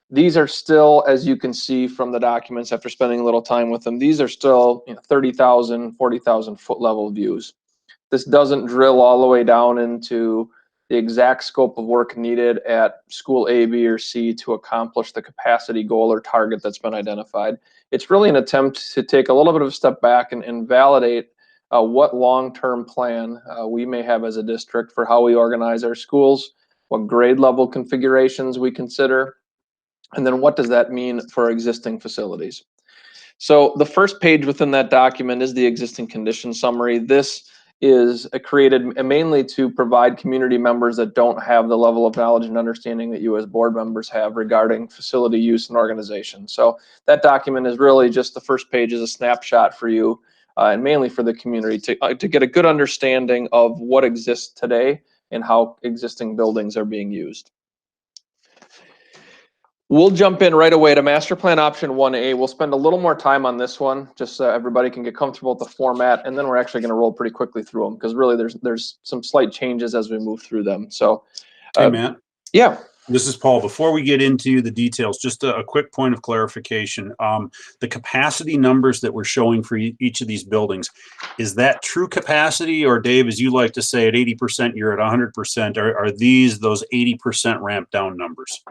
These are still, as you can see from the documents after spending a little time with them, these are still 30,000, 40,000 foot level views. This doesn't drill all the way down into the exact scope of work needed at school A, B, or C to accomplish the capacity goal or target that's been identified. It's really an attempt to take a little bit of a step back and validate what long-term plan we may have as a district for how we organize our schools, what grade level configurations we consider, and then what does that mean for existing facilities. So the first page within that document is the existing condition summary. This is created mainly to provide community members that don't have the level of knowledge and understanding that you as board members have regarding facility use and organization. So that document is really just the first page is a snapshot for you and mainly for the community to get a good understanding of what exists today and how existing buildings are being used. We'll jump in right away to master plan option 1A. We'll spend a little more time on this one, just so everybody can get comfortable with the format, and then we're actually going to roll pretty quickly through them because really there's some slight changes as we move through them. So, hey, Matt. Yeah. This is Paul. Before we get into the details, just a quick point of clarification. The capacity numbers that we're showing for each of these buildings, is that true capacity, or Dave, as you like to say, at 80%, you're at 100%? Are these those 80% ramp down numbers?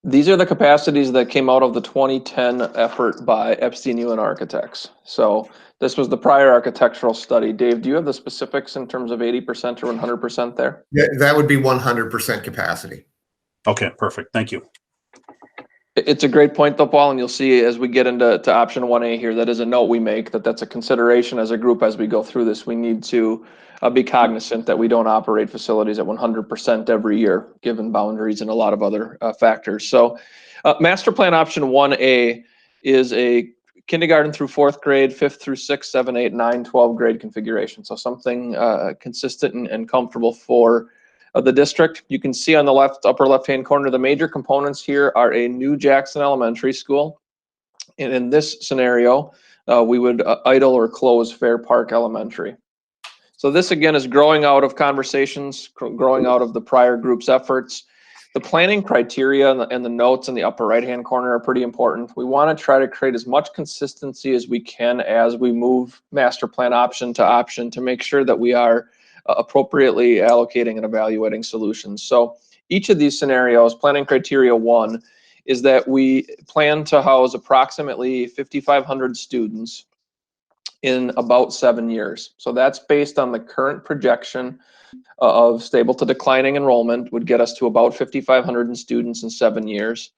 These are the capacities that came out of the 2010 effort by Epstein Ewan Architects. So this was the prior architectural study. Dave, do you have the specifics in terms of 80% or 100% there? Yeah, that would be 100% capacity. Okay, perfect. Thank you. It's a great point though, Paul, and you'll see as we get into option 1A here, that is a note we make, that's a consideration as a group as we go through this. We need to be cognizant that we don't operate facilities at 100% every year, given boundaries and a lot of other factors. So master plan option 1A is a kindergarten through 4th grade, 5th through 6th, 7, 8, 9, 12 grade configuration. So something consistent and comfortable for the district. You can see on the upper left-hand corner, the major components here are a new Jackson Elementary School. And in this scenario, we would idle or close Fair Park Elementary. So this again is growing out of conversations, growing out of the prior group's efforts. The planning criteria and the notes in the upper right-hand corner are pretty important. We want to try to create as much consistency as we can as we move master plan option to option to make sure that we are appropriately allocating and evaluating solutions. So each of these scenarios, planning criteria 1, is that we plan to house approximately 5,500 students in about 7 years. So that's based on the current projection of stable to declining enrollment would get us to about 5,500 students in 7 years.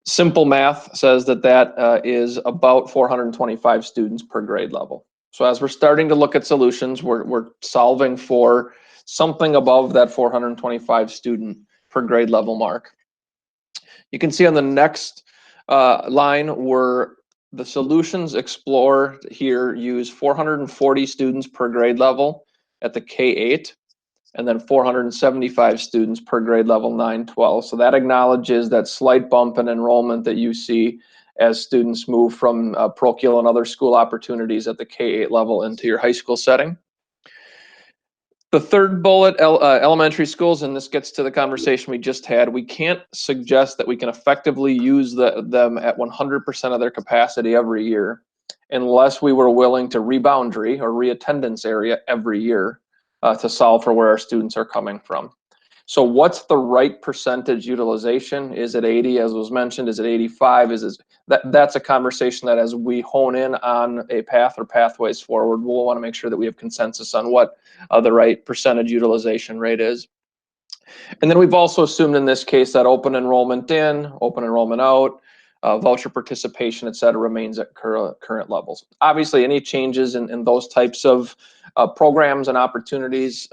Simple math says that is about 425 students per grade level. So as we're starting to look at solutions, we're solving for something above that 425 student per grade level mark. You can see on the next line where the solutions explored here use 440 students per grade level at the K-8, and then 475 students per grade level 9-12. So that acknowledges that slight bump in enrollment that you see as students move from parochial and other school opportunities at the K-8 level into your high school setting. The third bullet, elementary schools, and this gets to the conversation we just had, we can't suggest that we can effectively use them at 100% of their capacity every year unless we were willing to reboundary or reattendance area every year to solve for where our students are coming from. So what's the right percentage utilization? Is it 80, as was mentioned? Is it 85? That's a conversation that as we hone in on a path or pathways forward, we'll want to make sure that we have consensus on what the right percentage utilization rate is. And then we've also assumed in this case that open enrollment in, open enrollment out, voucher participation, et cetera, remains at current levels. Obviously, any changes in those types of programs and opportunities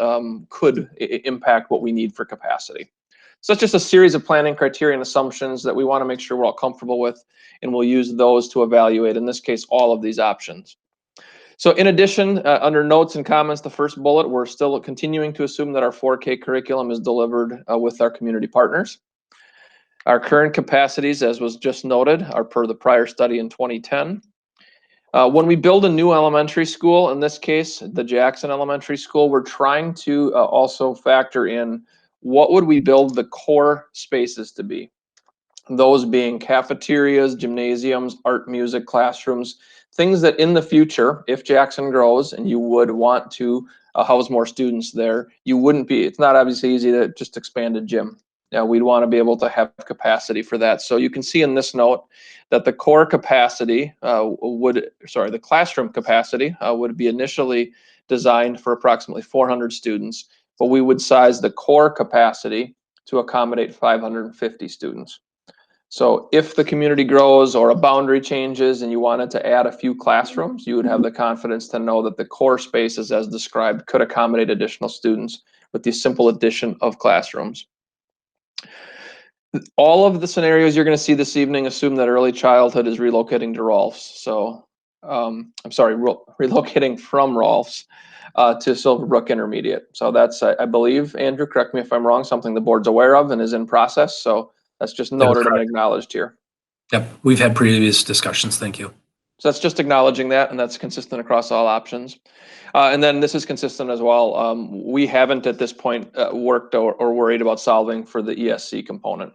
could impact what we need for capacity. So it's just a series of planning criteria and assumptions that we want to make sure we're all comfortable with, and we'll use those to evaluate, in this case, all of these options. So in addition, under notes and comments, the first bullet, we're still continuing to assume that our 4K curriculum is delivered with our community partners. Our current capacities, as was just noted, are per the prior study in 2010. When we build a new elementary school, in this case, the Jackson Elementary School, we're trying to also factor in what would we build the core spaces to be. Those being cafeterias, gymnasiums, art, music, classrooms, things that in the future, if Jackson grows and you would want to house more students there, you wouldn't be, it's not obviously easy to just expand a gym. We'd want to be able to have capacity for that. So you can see in this note that the core capacity the classroom capacity would be initially designed for approximately 400 students, but we would size the core capacity to accommodate 550 students. So if the community grows or a boundary changes and you wanted to add a few classrooms, you would have the confidence to know that the core spaces as described could accommodate additional students with the simple addition of classrooms. All of the scenarios you're going to see this evening assume that early childhood is relocating to Rolfs. So, I'm sorry, relocating from Rolfs to Silverbrook Intermediate. So that's, I believe, Andrew, correct me if I'm wrong, something the board's aware of and is in process. So that's just noted and acknowledged here. Yep, we've had previous discussions. Thank you. So that's just acknowledging that, and that's consistent across all options. And then this is consistent as well. We haven't at this point worked or worried about solving for the ESC component.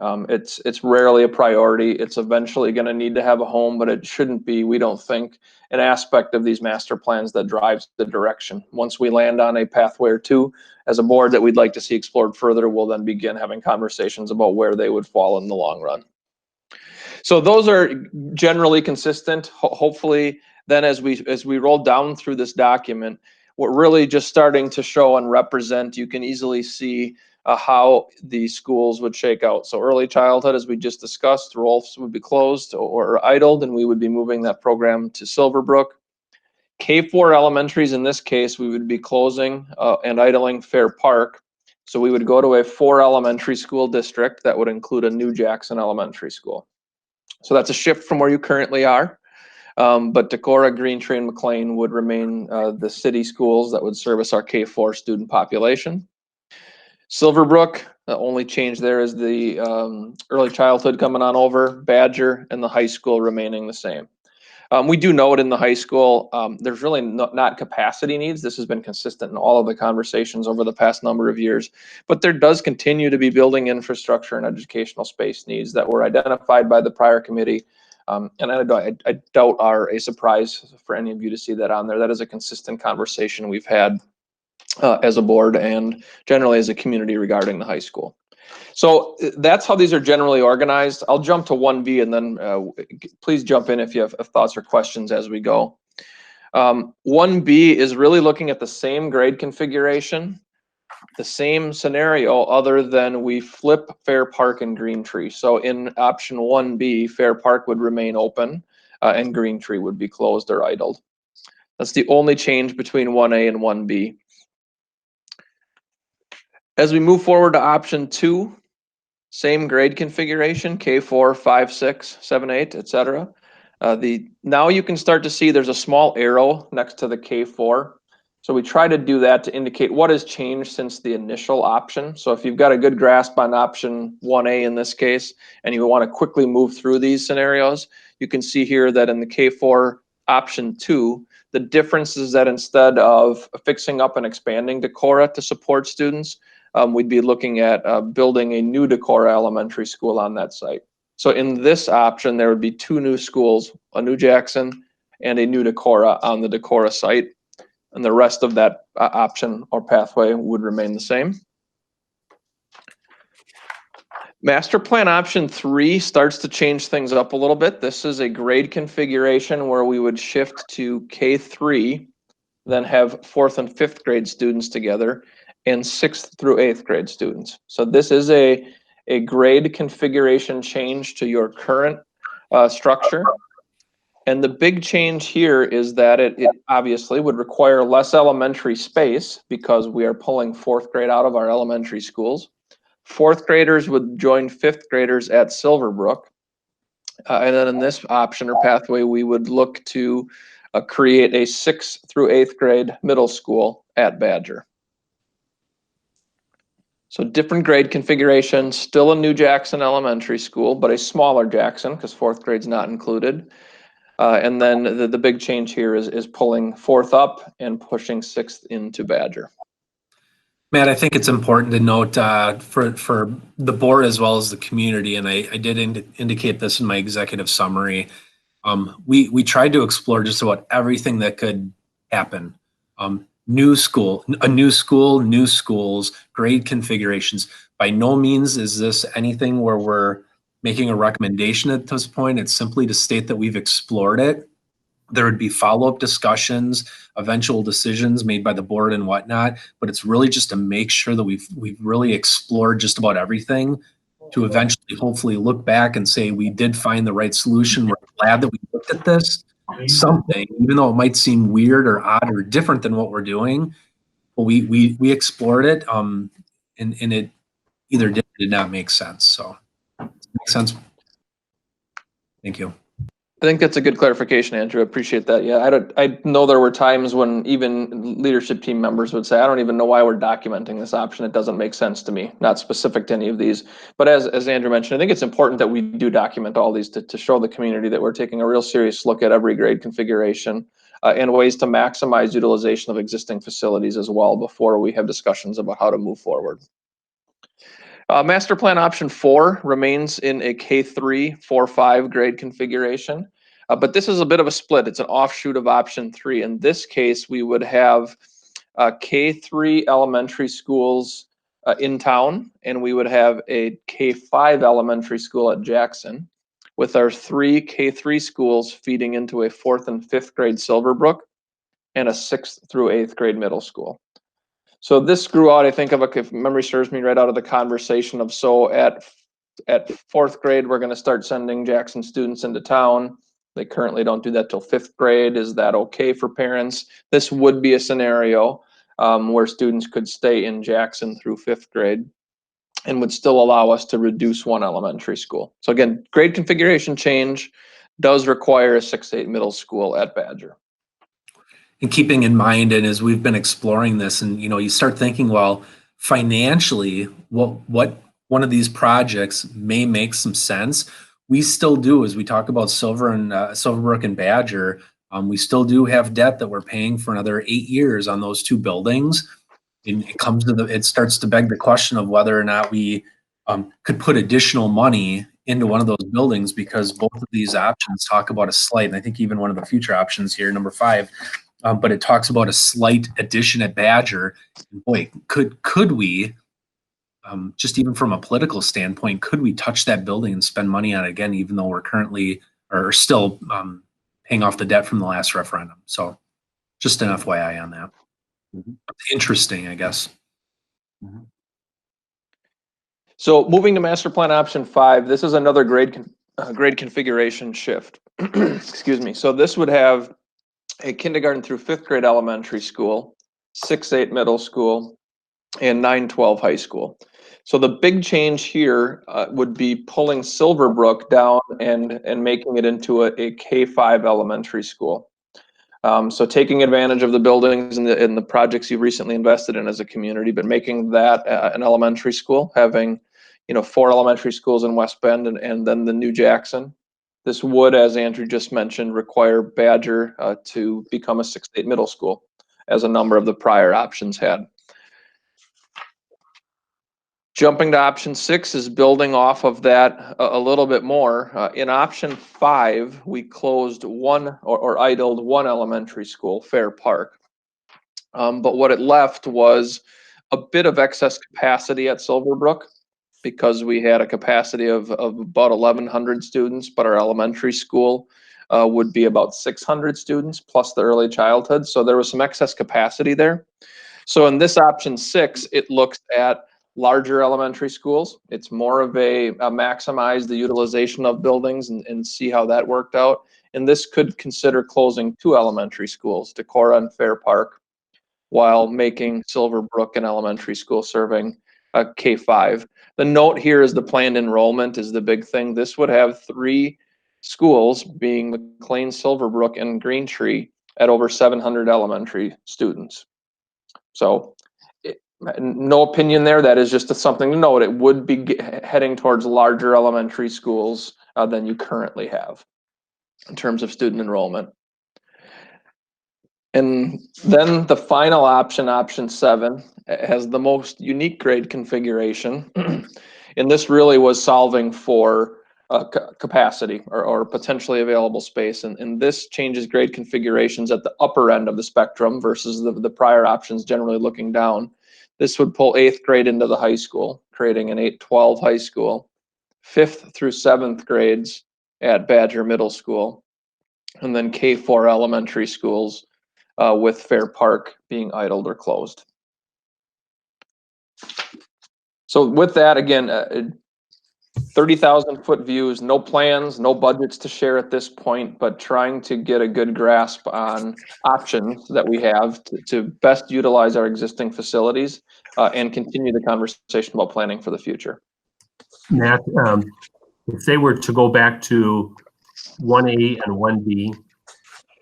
It's rarely a priority. It's eventually going to need to have a home, but it shouldn't be, we don't think, an aspect of these master plans that drives the direction. Once we land on a pathway or two as a board that we'd like to see explored further, we'll then begin having conversations about where they would fall in the long run. So those are generally consistent. Hopefully then as we roll down through this document, we're really just starting to show and represent, you can easily see how the schools would shake out. So early childhood, as we just discussed, Rolfs would be closed or idled, and we would be moving that program to Silverbrook. K4 elementaries, in this case, we would be closing and idling Fair Park. So we would go to a 4 elementary school district that would include a new Jackson Elementary School. So that's a shift from where you currently are. But Decorah, Green Tree, and McLean would remain the city schools that would service our K4 student population. Silverbrook, the only change there is the early childhood coming on over, Badger, and the high school remaining the same. We do note in the high school, there's really not capacity needs. This has been consistent in all of the conversations over the past number of years, but there does continue to be building infrastructure and educational space needs that were identified by the prior committee. And I doubt are a surprise for any of you to see that on there. That is a consistent conversation we've had as a board and generally as a community regarding the high school. So that's how these are generally organized. I'll jump to 1B and then please jump in if you have thoughts or questions as we go. 1B is really looking at the same grade configuration, the same scenario other than we flip Fair Park and Green Tree. So in option 1B, Fair Park would remain open and Green Tree would be closed or idled. That's the only change between 1A and 1B. As we move forward to option 2, same grade configuration, K4, 5, 6, 7, 8, etc. Now you can start to see there's a small arrow next to the K4. So we try to do that to indicate what has changed since the initial option. So if you've got a good grasp on option 1A in this case, and you want to quickly move through these scenarios, you can see here that in the K4 option 2, the difference is that instead of fixing up and expanding Decorah to support students, we'd be looking at building a new Decorah Elementary School on that site. So in this option, there would be 2 new schools, a new Jackson and a new Decorah on the Decorah site. And the rest of that option or pathway would remain the same. Master plan option 3 starts to change things up a little bit. This is a grade configuration where we would shift to K3, then have 4th and 5th grade students together, and 6th through 8th grade students. So this is a grade configuration change to your current structure. And the big change here is that it obviously would require less elementary space because we are pulling 4th grade out of our elementary schools. 4th graders would join 5th graders at Silverbrook. And then in this option or pathway, we would look to create a 6th through 8th grade middle school at Badger. So different grade configuration, still a new Jackson Elementary School, but a smaller Jackson because 4th grade's not included. And then the big change here is pulling 4th up and pushing 6th into Badger. Matt, I think it's important to note for the board as well as the community, and I did indicate this in my executive summary, we tried to explore just about everything that could happen. New schools, new schools, grade configurations. By no means is this anything where we're making a recommendation at this point. It's simply to state that we've explored it. There would be follow-up discussions, eventual decisions made by the board and whatnot, but it's really just to make sure that we've really explored just about everything to eventually hopefully look back and say we did find the right solution. We're glad that we looked at this. Something, even though it might seem weird or odd or different than what we're doing, but we explored it and it either did not make sense. So makes sense. Thank you. I think that's a good clarification, Andrew. I appreciate that. Yeah, I know there were times when even leadership team members would say, I don't even know why we're documenting this option. It doesn't make sense to me, not specific to any of these. But as Andrew mentioned, I think it's important that we do document all these to show the community that we're taking a real serious look at every grade configuration and ways to maximize utilization of existing facilities as well before we have discussions about how to move forward. Master plan option 4 remains in a K3, 4-5 grade configuration, but this is a bit of a split. It's an offshoot of option 3. In this case, we would have K3 elementary schools in town, and we would have a K5 elementary school at Jackson, with our 3 K3 schools feeding into a 4th and 5th grade Silverbrook and a 6th through 8th grade middle school. So this grew out, I think, if memory serves me, right out of the conversation of, so at 4th grade, we're going to start sending Jackson students into town. They currently don't do that till 5th grade. Is that okay for parents? This would be a scenario where students could stay in Jackson through 5th grade and would still allow us to reduce 1 elementary school. So again, grade configuration change does require a 6-8 middle school at Badger. And keeping in mind, and as we've been exploring this, and you start thinking, well, financially, what one of these projects may make some sense. We still do, as we talk about Silverbrook and Badger, we still do have debt that we're paying for another 8 years on those 2 buildings. And it starts to beg the question of whether or not we could put additional money into one of those buildings, because both of these options talk about a slight, and I think even one of the future options here, number 5. But it talks about a slight addition at Badger. Boy, could we, just even from a political standpoint, could we touch that building and spend money on it again, even though we're currently or still paying off the debt from the last referendum? So just an FYI on that. Mm-hmm. Interesting, I guess. Mm-hmm. So moving to master plan option 5, this is another grade configuration shift. Excuse me. So this would have a kindergarten through 5th grade elementary school, 6-8 middle school, and 9-12 high school. So the big change here would be pulling Silverbrook down and making it into a K5 elementary school. So taking advantage of the buildings and the projects you've recently invested in as a community, but making that an elementary school, having 4 elementary schools in West Bend and then the new Jackson. This would, as Andrew just mentioned, require Badger to become a 6-8 middle school, as a number of the prior options had. Jumping to option 6 is building off of that a little bit more. In option 5, we closed or idled 1 elementary school, Fair Park. But what it left was a bit of excess capacity at Silverbrook, because we had a capacity of about 1,100 students, but our elementary school would be about 600 students plus the early childhood. So there was some excess capacity there. So in this option 6, it looks at larger elementary schools. It's more of a maximize the utilization of buildings and see how that worked out. And this could consider closing 2 elementary schools, Decorah and Fair Park, while making Silverbrook an elementary school serving K-5. The note here is the planned enrollment is the big thing. This would have 3 schools, being McLean, Silverbrook, and Green Tree, at over 700 elementary students. So no opinion there. That is just something to note. It would be heading towards larger elementary schools than you currently have in terms of student enrollment. And then the final option, option 7, has the most unique grade configuration. And this really was solving for capacity or potentially available space. And this changes grade configurations at the upper end of the spectrum versus the prior options generally looking down. This would pull 8th grade into the high school, creating an 8-12 high school, 5th through 7th grades at Badger Middle School, and then K-4 elementary schools with Fair Park being idled or closed. So with that, again, 30,000 foot views, no plans, no budgets to share at this point, but trying to get a good grasp on options that we have to best utilize our existing facilities and continue the conversation about planning for the future. Matt, if they were to go back to 1A and 1B,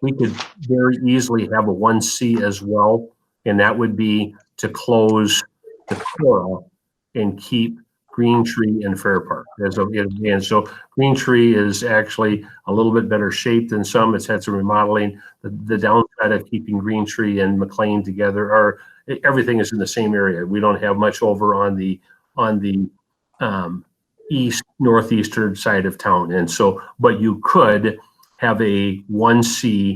we could very easily have a 1C as well, and that would be to close Decorah and keep Green Tree and Fair Park. And so Green Tree is actually a little bit better shape than some. It's had some remodeling. The downside of keeping Green Tree and McLean together are everything is in the same area. We don't have much over on the northeastern side of town. And so, but you could have a 1C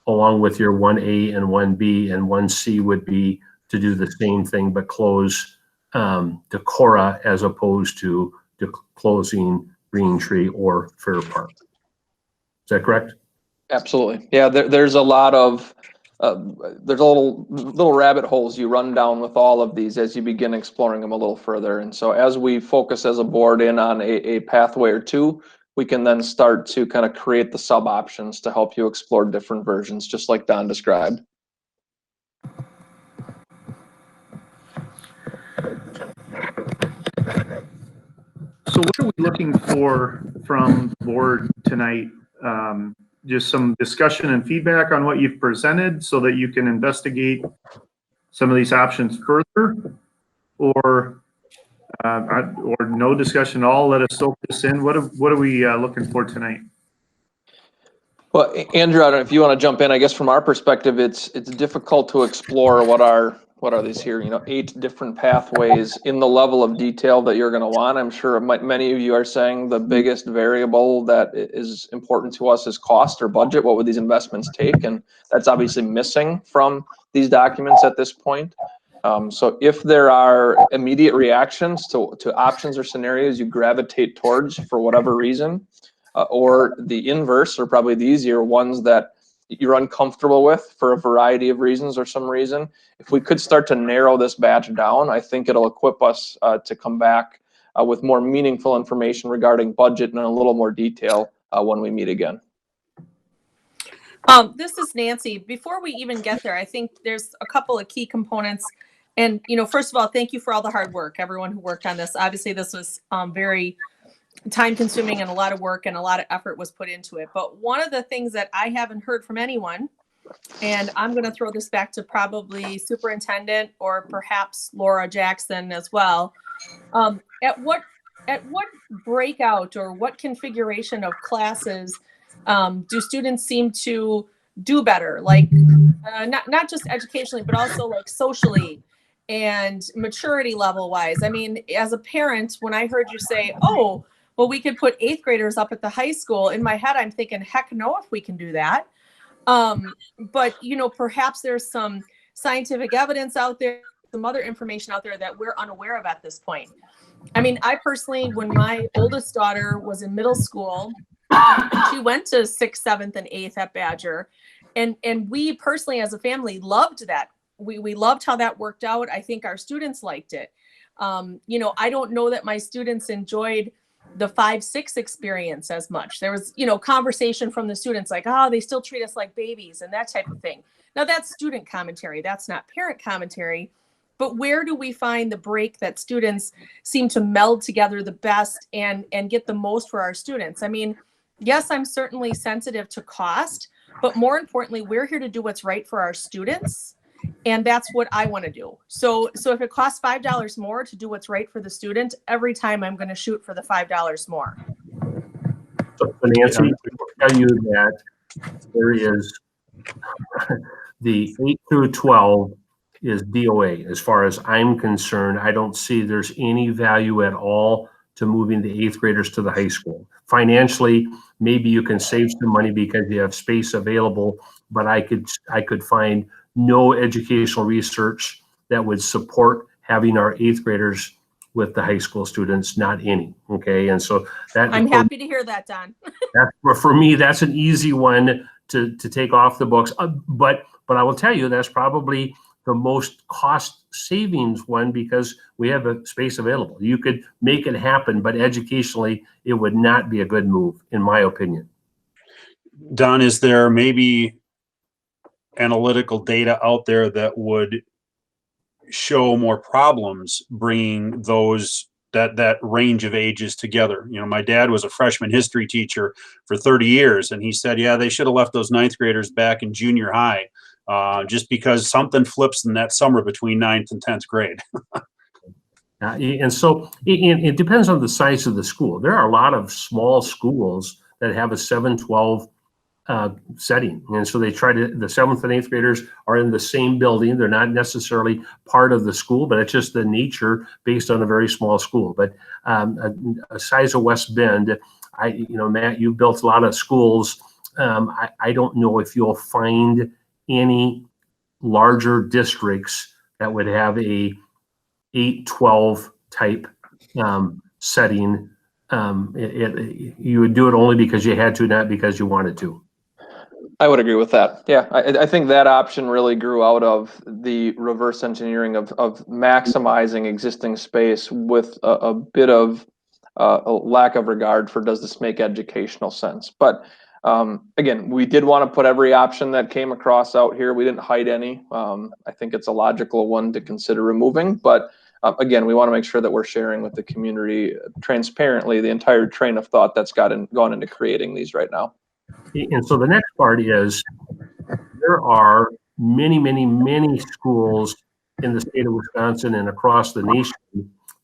along with your 1A and 1B, and 1C would be to do the same thing, but close Decorah as opposed to closing Green Tree or Fair Park. Is that correct? Absolutely. Yeah, there's a lot of, there's a little rabbit holes you run down with all of these as you begin exploring them a little further. And so as we focus as a board in on a pathway or 2, we can then start to kind of create the sub options to help you explore different versions, just like Don described. So what are we looking for from the board tonight? Just some discussion and feedback on what you've presented so that you can investigate some of these options further, or no discussion at all? Let us soak this in. What are we looking for tonight? Well, Andrew, I don't know if you want to jump in. I guess from our perspective, it's difficult to explore what are these here, 8 different pathways in the level of detail that you're going to want. I'm sure many of you are saying the biggest variable that is important to us is cost or budget. What would these investments take? And that's obviously missing from these documents at this point. So if there are immediate reactions to options or scenarios you gravitate towards for whatever reason, or the inverse, or probably the easier ones that you're uncomfortable with for a variety of reasons or some reason, if we could start to narrow this batch down, I think it'll equip us to come back with more meaningful information regarding budget and a little more detail when we meet again. This is Nancy. Before we even get there, I think there's a couple of key components. And, first of all, thank you for all the hard work, everyone who worked on this. Obviously, this was very time consuming and a lot of work and a lot of effort was put into it. But one of the things that I haven't heard from anyone, and I'm going to throw this back to probably superintendent or perhaps Laura Jackson as well. At what breakout or what configuration of classes do students seem to do better? Like not just educationally, but also like socially and maturity level wise. I mean, as a parent, when I heard you say, oh, well, we could put 8th graders up at the high school, in my head, I'm thinking, heck no, if we can do that. But, perhaps there's some scientific evidence out there, some other information out there that we're unaware of at this point. I mean, I personally, when my oldest daughter was in middle school, she went to 6th, 7th, and 8th at Badger. And we personally, as a family, loved that. We loved how that worked out. I think our students liked it. You know, I don't know that my students enjoyed the 5-6 experience as much. There was, you know, conversation from the students like, oh, they still treat us like babies and that type of thing. Now that's student commentary. That's not parent commentary. But where do we find the break that students seem to meld together the best and get the most for our students? I mean, yes, I'm certainly sensitive to cost, but more importantly, we're here to do what's right for our students. And that's what I want to do. So if it costs $5 more to do what's right for the student, every time I'm going to shoot for the $5 more. So Nancy, I'll tell you that there is the 8 through 12 is DOA. As far as I'm concerned, I don't see there's any value at all to moving the 8th graders to the high school. Financially, maybe you can save some money because you have space available, but I could find no educational research that would support having our 8th graders with the high school students, not any. Okay, and so that I'm happy to hear that, Don. for me, that's an easy one to take off the books. But I will tell you, that's probably the most cost savings one because we have a space available. You could make it happen, but educationally, it would not be a good move, in my opinion. Don, is there maybe analytical data out there that would show more problems bringing those that range of ages together? You know, my dad was a freshman history teacher for 30 years, and he said, yeah, they should have left those 9th graders back in junior high, just because something flips in that summer between 9th and 10th grade. And so it depends on the size of the school. There are a lot of small schools that have a 7-12 setting. And so they try to, the 7th and 8th graders are in the same building. They're not necessarily part of the school, but it's just the nature based on a very small school. But a size of West Bend, Matt, you've built a lot of schools. I don't know if you'll find any larger districts that would have a 8-12 type setting. You would do it only because you had to, not because you wanted to. I would agree with that. Yeah, I think that option really grew out of the reverse engineering of maximizing existing space with a bit of a lack of regard for does this make educational sense. But again, we did want to put every option that came across out here. We didn't hide any. I think it's a logical one to consider removing. But again, we want to make sure that we're sharing with the community transparently the entire train of thought that's gone into creating these right now. And so the next part is there are many, many, many schools in the state of Wisconsin and across the nation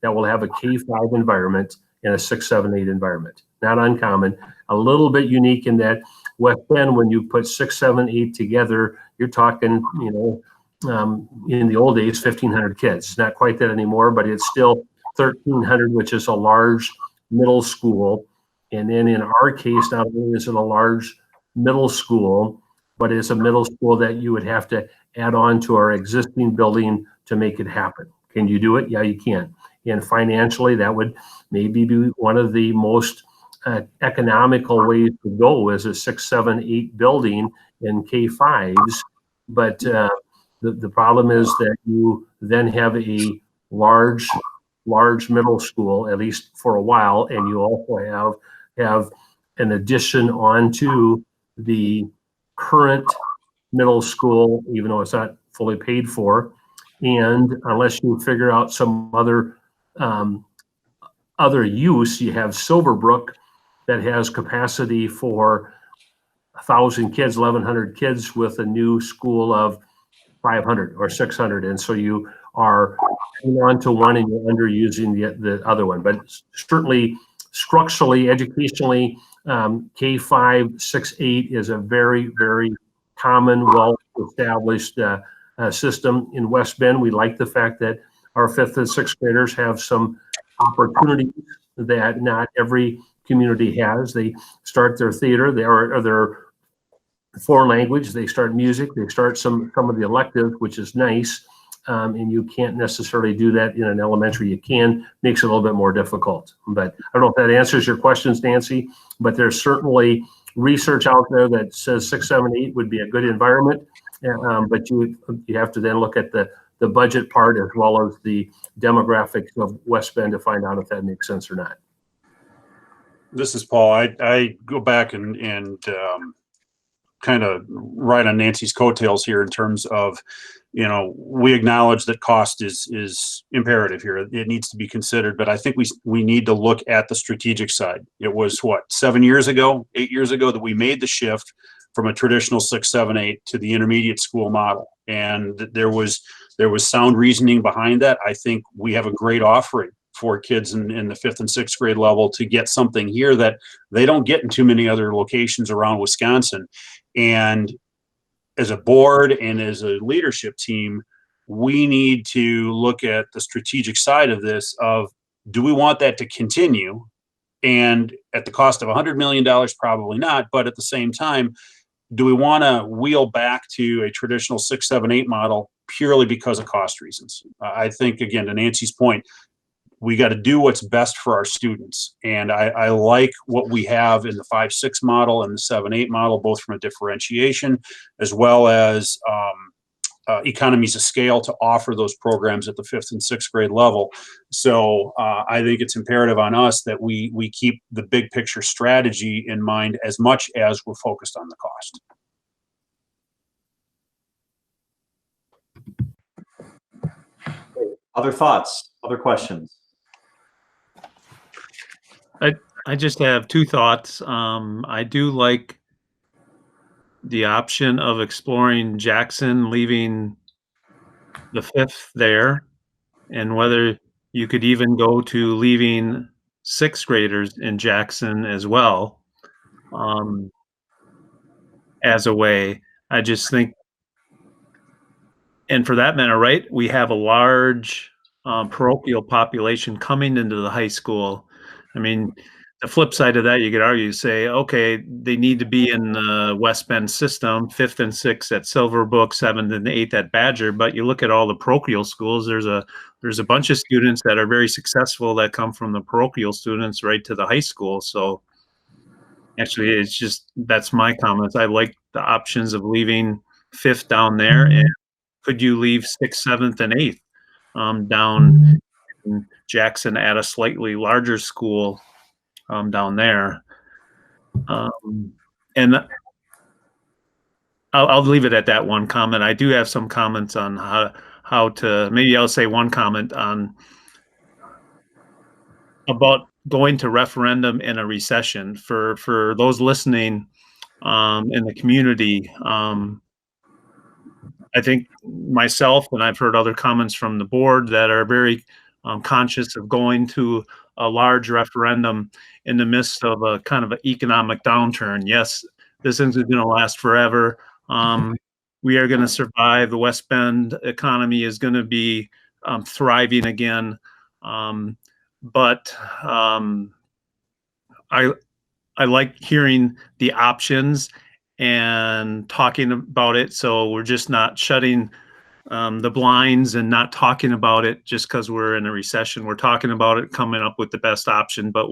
that will have a K-5 environment and a 6, 7, 8 environment. Not uncommon, a little bit unique in that West Bend, when you put 6, 7, 8 together, you're talking, in the old days, 1,500 kids. Not quite that anymore, but it's still 1,300, which is a large middle school. And then in our case, not only is it a large middle school, but it's a middle school that you would have to add on to our existing building to make it happen. Can you do it? Yeah, you can. And financially, that would maybe be one of the most economical ways to go is a 6, 7, 8 building in K-5s. But the problem is that you then have a large middle school, at least for a while, and you also have an addition onto the current middle school, even though it's not fully paid for. And unless you figure out some other use, you have Silverbrook that has capacity for 1,000 kids, 1,100 kids with a new school of 500 or 600. And so you are on to one and you're underusing the other one. But certainly structurally, educationally, K-5, 6, 8 is a very, very common, well-established system. In West Bend, we like the fact that our 5th and 6th graders have some opportunities that not every community has. They start their theater, or their foreign language, they start music, they start some of the electives, which is nice. And you can't necessarily do that in an elementary. You can, makes it a little bit more difficult. But I don't know if that answers your questions, Nancy, but there's certainly research out there that says 6, 7, 8 would be a good environment. But you have to then look at the the budget part as well as the demographics of West Bend to find out if that makes sense or not. This is Paul. I go back and kind of ride on Nancy's coattails here in terms of, we acknowledge that cost is imperative here. It needs to be considered, but I think we need to look at the strategic side. It was 8 years ago that we made the shift from a traditional 6, 7, 8 to the intermediate school model. And there was sound reasoning behind that. I think we have a great offering for kids in the 5th and 6th grade level to get something here that they don't get in too many other locations around Wisconsin. And as a board and as a leadership team, we need to look at the strategic side of this of, do we want that to continue? And at the cost of $100 million, probably not. But at the same time, do we want to wheel back to a traditional 6, 7, 8 model purely because of cost reasons? I think, again, to Nancy's point, we got to do what's best for our students. And I like what we have in the 5, 6 model and the 7, 8 model, both from a differentiation as well as economies of scale to offer those programs at the 5th and 6th grade level. So I think it's imperative on us that we keep the big picture strategy in mind as much as we're focused on the cost. Other thoughts, other questions? I just have 2 thoughts. I do like the option of exploring Jackson, leaving the 5th there, and whether you could even go to leaving 6th graders in Jackson as well, as a way. I just think, and for that matter, right, we have a large parochial population coming into the high school. I mean, the flip side of that, you could argue, say, okay, they need to be in the West Bend system, 5th and 6th at Silverbrook, 7th and 8th at Badger. But you look at all the parochial schools, there's a bunch of students that are very successful that come from the parochial students right to the high school. So actually, it's just, that's my comments. I like the options of leaving 5th down there. And could you leave 6th, 7th, and 8th down in Jackson at a slightly larger school down there? And I'll leave it at that one comment. I do have some comments on how to, maybe I'll say one comment on about going to referendum in a recession for those listening in the community. I think myself, and I've heard other comments from the board that are very conscious of going to a large referendum in the midst of a kind of an economic downturn. Yes, this isn't going to last forever. We are going to survive. The West Bend economy is going to be thriving again. But I like hearing the options and talking about it. So we're just not shutting the blinds and not talking about it just because we're in a recession. We're talking about it, coming up with the best option, but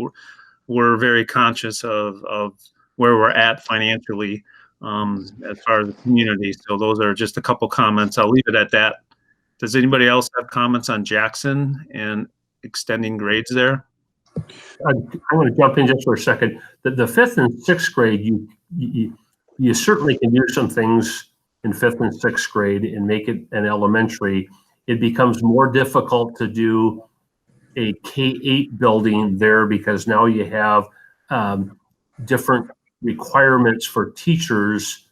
we're very conscious of where we're at financially as far as the community. So those are just a couple comments. I'll leave it at that. Does anybody else have comments on Jackson and extending grades there? I want to jump in just for a second. The 5th and 6th grade, you certainly can do some things in 5th and 6th grade and make it an elementary. It becomes more difficult to do a K-8 building there because now you have different requirements for teachers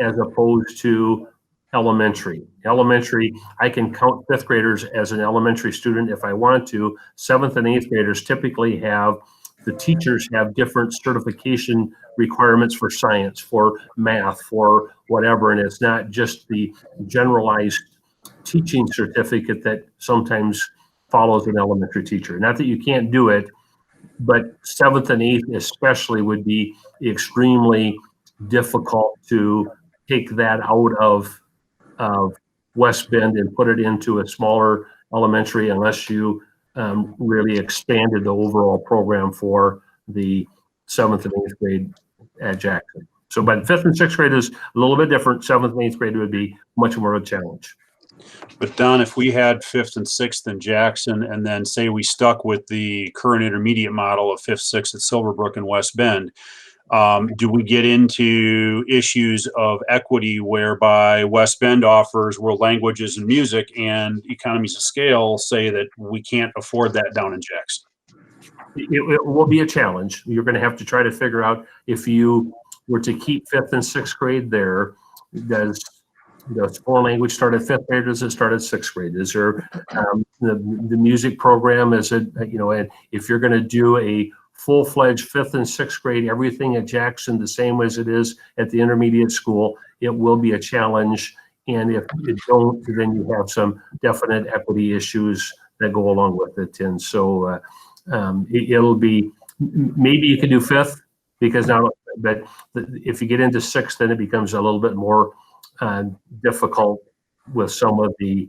as opposed to elementary. Elementary, I can count 5th graders as an elementary student if I want to. 7th and 8th graders typically have, the teachers have different certification requirements for science, for math, for whatever, and it's not just the generalized teaching certificate that sometimes follows an elementary teacher. Not that you can't do it, but 7th and 8th especially would be extremely difficult to take that out of West Bend and put it into a smaller elementary unless you really expanded the overall program for the 7th and 8th grade at Jackson. So, but 5th and 6th grade is a little bit different. 7th and 8th grade would be much more of a challenge. But Don, if we had 5th and 6th in Jackson, and then say we stuck with the current intermediate model of 5th, 6th at Silverbrook and West Bend, do we get into issues of equity whereby West Bend offers world languages and music, and economies of scale say that we can't afford that down in Jackson? It will be a challenge. You're going to have to try to figure out if you were to keep 5th and 6th grade there, does foreign language start at 5th grade or does it start at 6th grade? Is there the music program, is it, and if you're going to do a full-fledged 5th and 6th grade, everything at Jackson the same as it is at the intermediate school, it will be a challenge. And if you don't, then you have some definite equity issues that go along with it. And so it'll be, maybe you could do 5th because now, but if you get into 6th, then it becomes a little bit more difficult with some of the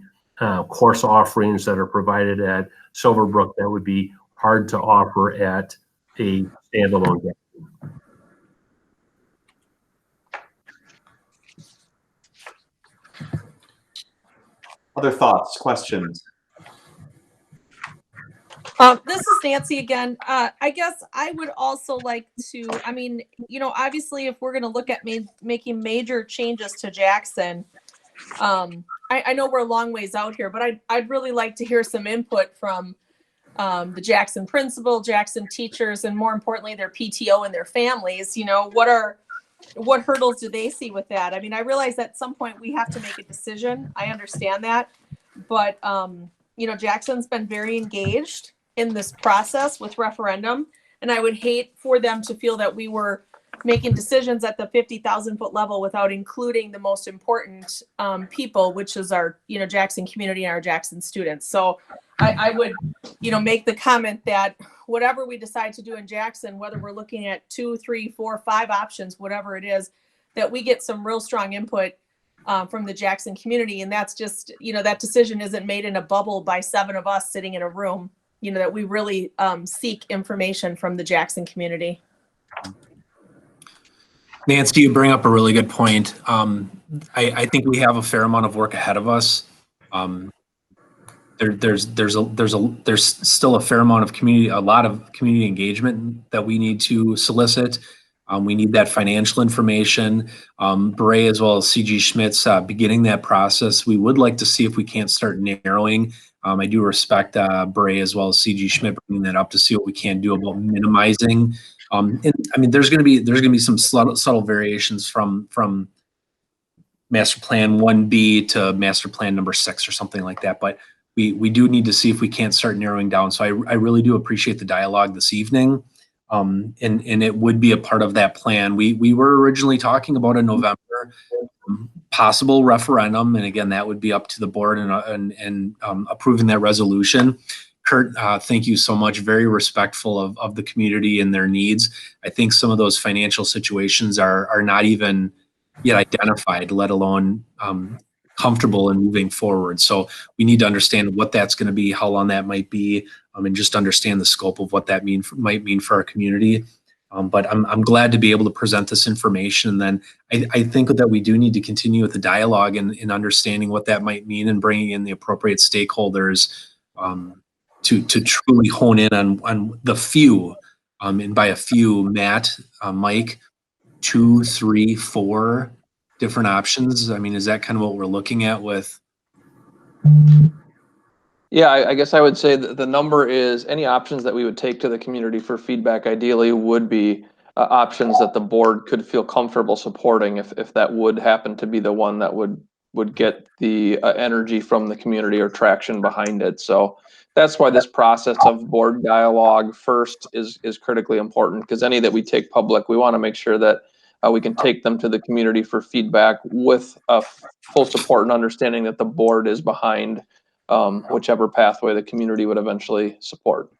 course offerings that are provided at Silverbrook that would be hard to offer at a standalone game. Other thoughts, questions? This is Nancy again. I guess I would also like to, obviously if we're going to look at making major changes to Jackson, I know we're a long ways out here, but I'd really like to hear some input from the Jackson principal, Jackson teachers, and more importantly, their PTO and their families. What hurdles do they see with that? I realize at some point we have to make a decision. I understand that, but Jackson's been very engaged in this process with referendum, and I would hate for them to feel that we were making decisions at the 50,000 foot level without including the most important people, which is our Jackson community and our Jackson students. So I would make the comment that whatever we decide to do in Jackson, whether we're looking at 2, 3, 4, 5 options, whatever it is, that we get some real strong input from the Jackson community. And that's just, that decision isn't made in a bubble by 7 of us sitting in a room, that we really seek information from the Jackson community. Nancy, you bring up a really good point. I think we have a fair amount of work ahead of us. There's still a fair amount of a lot of community engagement that we need to solicit. We need that financial information. Bray as well as CG Schmidt's beginning that process. We would like to see if we can't start narrowing. I do respect Bray as well as CG Schmidt bringing that up to see what we can do about minimizing. There's going to be some subtle variations from master plan 1B to master plan number 6 or something like that. But we do need to see if we can't start narrowing down. So I really do appreciate the dialogue this evening. And it would be a part of that plan. We were originally talking about a November possible referendum. And again, that would be up to the board and approving that resolution. Kurt, thank you so much. Very respectful of the community and their needs. I think some of those financial situations are not even yet identified, let alone comfortable in moving forward. So we need to understand what that's going to be, how long that might be, and just understand the scope of what that might mean for our community. But I'm glad to be able to present this information. And then I think that we do need to continue with the dialogue and understanding what that might mean and bringing in the appropriate stakeholders to truly hone in on the few, and by a few, Matt, Mike, 2, 3, 4 different options. Is that kind of what we're looking at with? Yeah, I guess I would say that the number is any options that we would take to the community for feedback ideally would be options that the board could feel comfortable supporting if that would happen to be the one that would get the energy from the community or traction behind it. So that's why this process of board dialogue first is critically important, because any that we take public, we want to make sure that we can take them to the community for feedback with a full support and understanding that the board is behind whichever pathway the community would eventually support.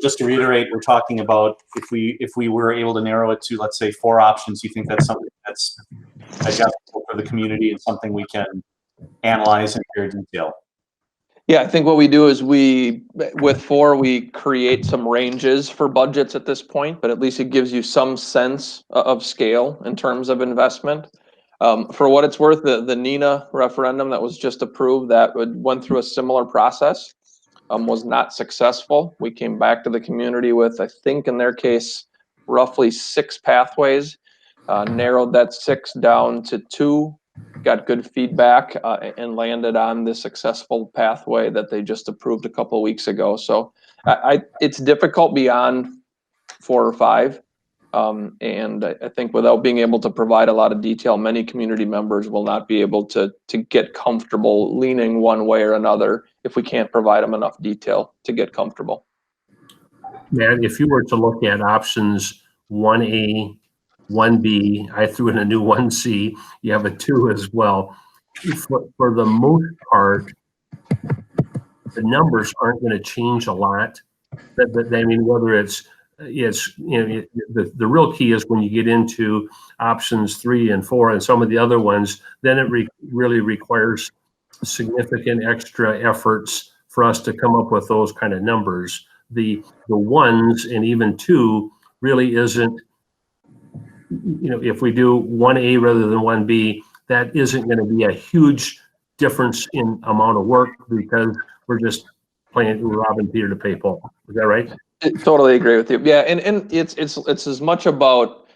Just to reiterate, we're talking about if we were able to narrow it to, let's say, 4 options, you think that's something that's digestible for the community and something we can analyze in greater detail? Yeah, I think what we do is with 4, we create some ranges for budgets at this point, but at least it gives you some sense of scale in terms of investment. For what it's worth, the NINA referendum that was just approved, that went through a similar process, was not successful. We came back to the community with, I think in their case, roughly 6 pathways, narrowed that 6 down to 2. Got good feedback and landed on the successful pathway that they just approved a couple of weeks ago. So it's difficult beyond 4 or 5. And I think without being able to provide a lot of detail, many community members will not be able to get comfortable leaning one way or another if we can't provide them enough detail to get comfortable. Matt, if you were to look at options 1A, 1B, I threw in a new 1C, you have a 2 as well. For the most part, the numbers aren't going to change a lot. I mean, whether it's you know, the real key is when you get into options 3 and 4 and some of the other ones, then it really requires significant extra efforts for us to come up with those kind of numbers. The 1s and even 2 really isn't, you know, if we do 1A rather than 1B, that isn't going to be a huge difference in amount of work because we're just playing robbing Peter to pay Paul. Is that right? I totally agree with you. Yeah, and it's as much about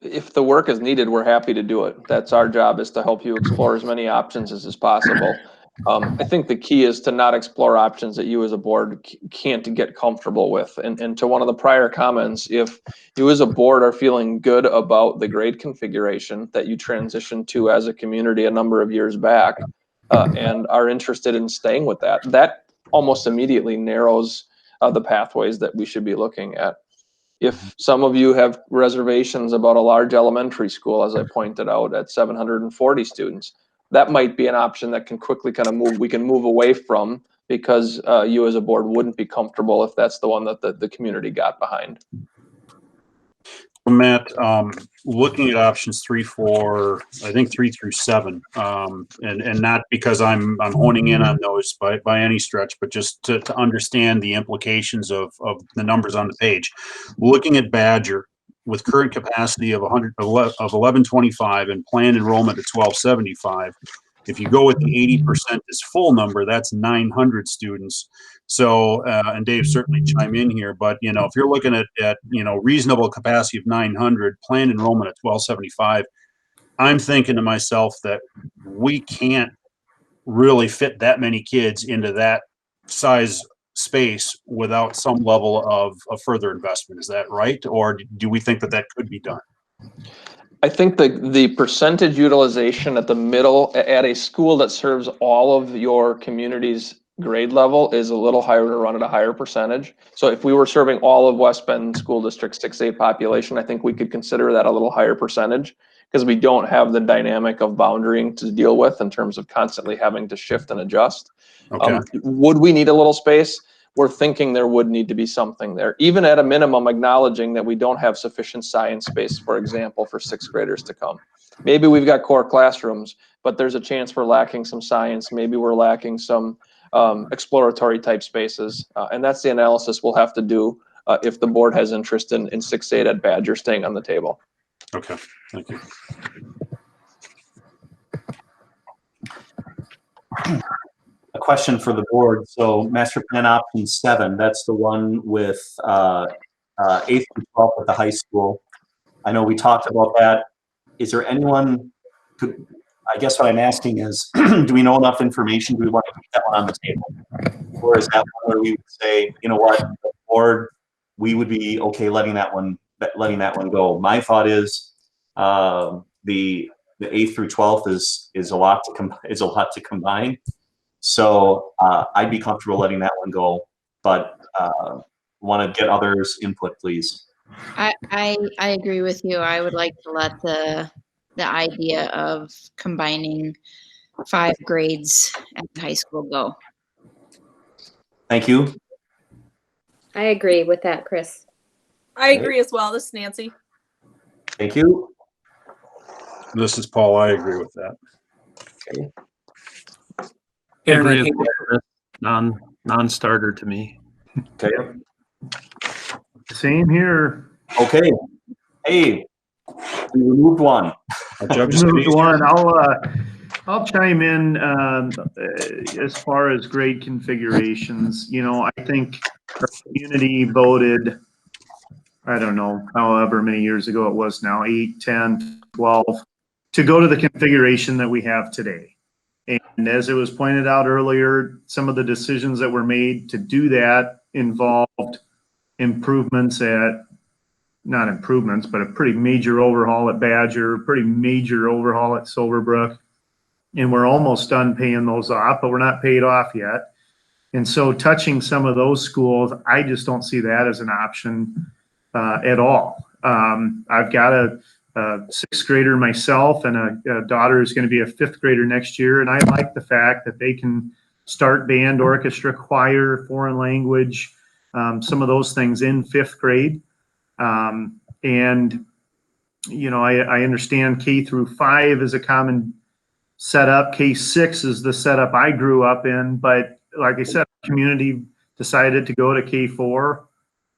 if the work is needed, we're happy to do it. That's our job, is to help you explore as many options as is possible. I think the key is to not explore options that you as a board can't get comfortable with. And to one of the prior comments, if you as a board are feeling good about the grade configuration that you transitioned to as a community a number of years back, and are interested in staying with that, that almost immediately narrows the pathways that we should be looking at. If some of you have reservations about a large elementary school, as I pointed out, at 740 students, that might be an option that can quickly kind of we can move away from, because you as a board wouldn't be comfortable if that's the one that the community got behind. Matt, looking at options 3, 4, I think 3 through 7, and not because I'm honing in on those by any stretch, but just to understand the implications of the numbers on the page. Looking at Badger, with current capacity of 1125 and planned enrollment at 1275, if you go with the 80% as full number, that's 900 students. So, and Dave certainly chime in here, but you know, if you're looking at you know, reasonable capacity of 900, planned enrollment at 1275, I'm thinking to myself that we can't really fit that many kids into that size space without some level of further investment. Is that right? Or do we think that could be done? I think the percentage utilization at the middle at a school that serves all of your community's grade level is a little higher to run at a higher percentage. So if we were serving all of West Bend School District 6A population, I think we could consider that a little higher percentage, because we don't have the dynamic of boundarying to deal with in terms of constantly having to shift and adjust. Okay. Would we need a little space? We're thinking there would need to be something there, even at a minimum, acknowledging that we don't have sufficient science space, for example, for 6th graders to come. Maybe we've got core classrooms, but there's a chance we're lacking some science. Maybe we're lacking some exploratory type spaces. And that's the analysis we'll have to do if the board has interest in 6-8 at Badger staying on the table. Okay, thank you. A question for the board. So master plan option 7, that's the one with 8th through 12th at the high school. I know we talked about that. Is there anyone, I guess what I'm asking is, do we know enough information? Do we want to keep that one on the table? Or is that one where we would say, you know what, the board, we would be okay letting that one go? My thought is the 8th through 12th is a lot to combine. So I'd be comfortable letting that one go, but want to get others' input, please. I agree with you. I would like to let the idea of combining 5 grades at high school go. Thank you. I agree with that, Chris. I agree as well. This is Nancy. Thank you. This is Paul. I agree with that. Okay. Aaron, I Agree hate with Chris. Non-starter to me. Okay. Same here. Okay. Hey, we removed one. Moved one. I'll chime in as far as grade configurations. You know, I think our community voted, I don't know, however many years ago it was now, 8, 10, 12, to go to the configuration that we have today. And as it was pointed out earlier, some of the decisions that were made to do that involved improvements at, not improvements, but a pretty major overhaul at Badger, pretty major overhaul at Silverbrook. And we're almost done paying those off, but we're not paid off yet. And so touching some of those schools, I just don't see that as an option at all. I've got a sixth grader myself and a daughter who's going to be a fifth grader next year. And I like the fact that they can start band, orchestra, choir, foreign language, some of those things in fifth grade. And, you know, I understand K through 5 is a common setup. K6 is the setup I grew up in. But like I said, community decided to go to K4.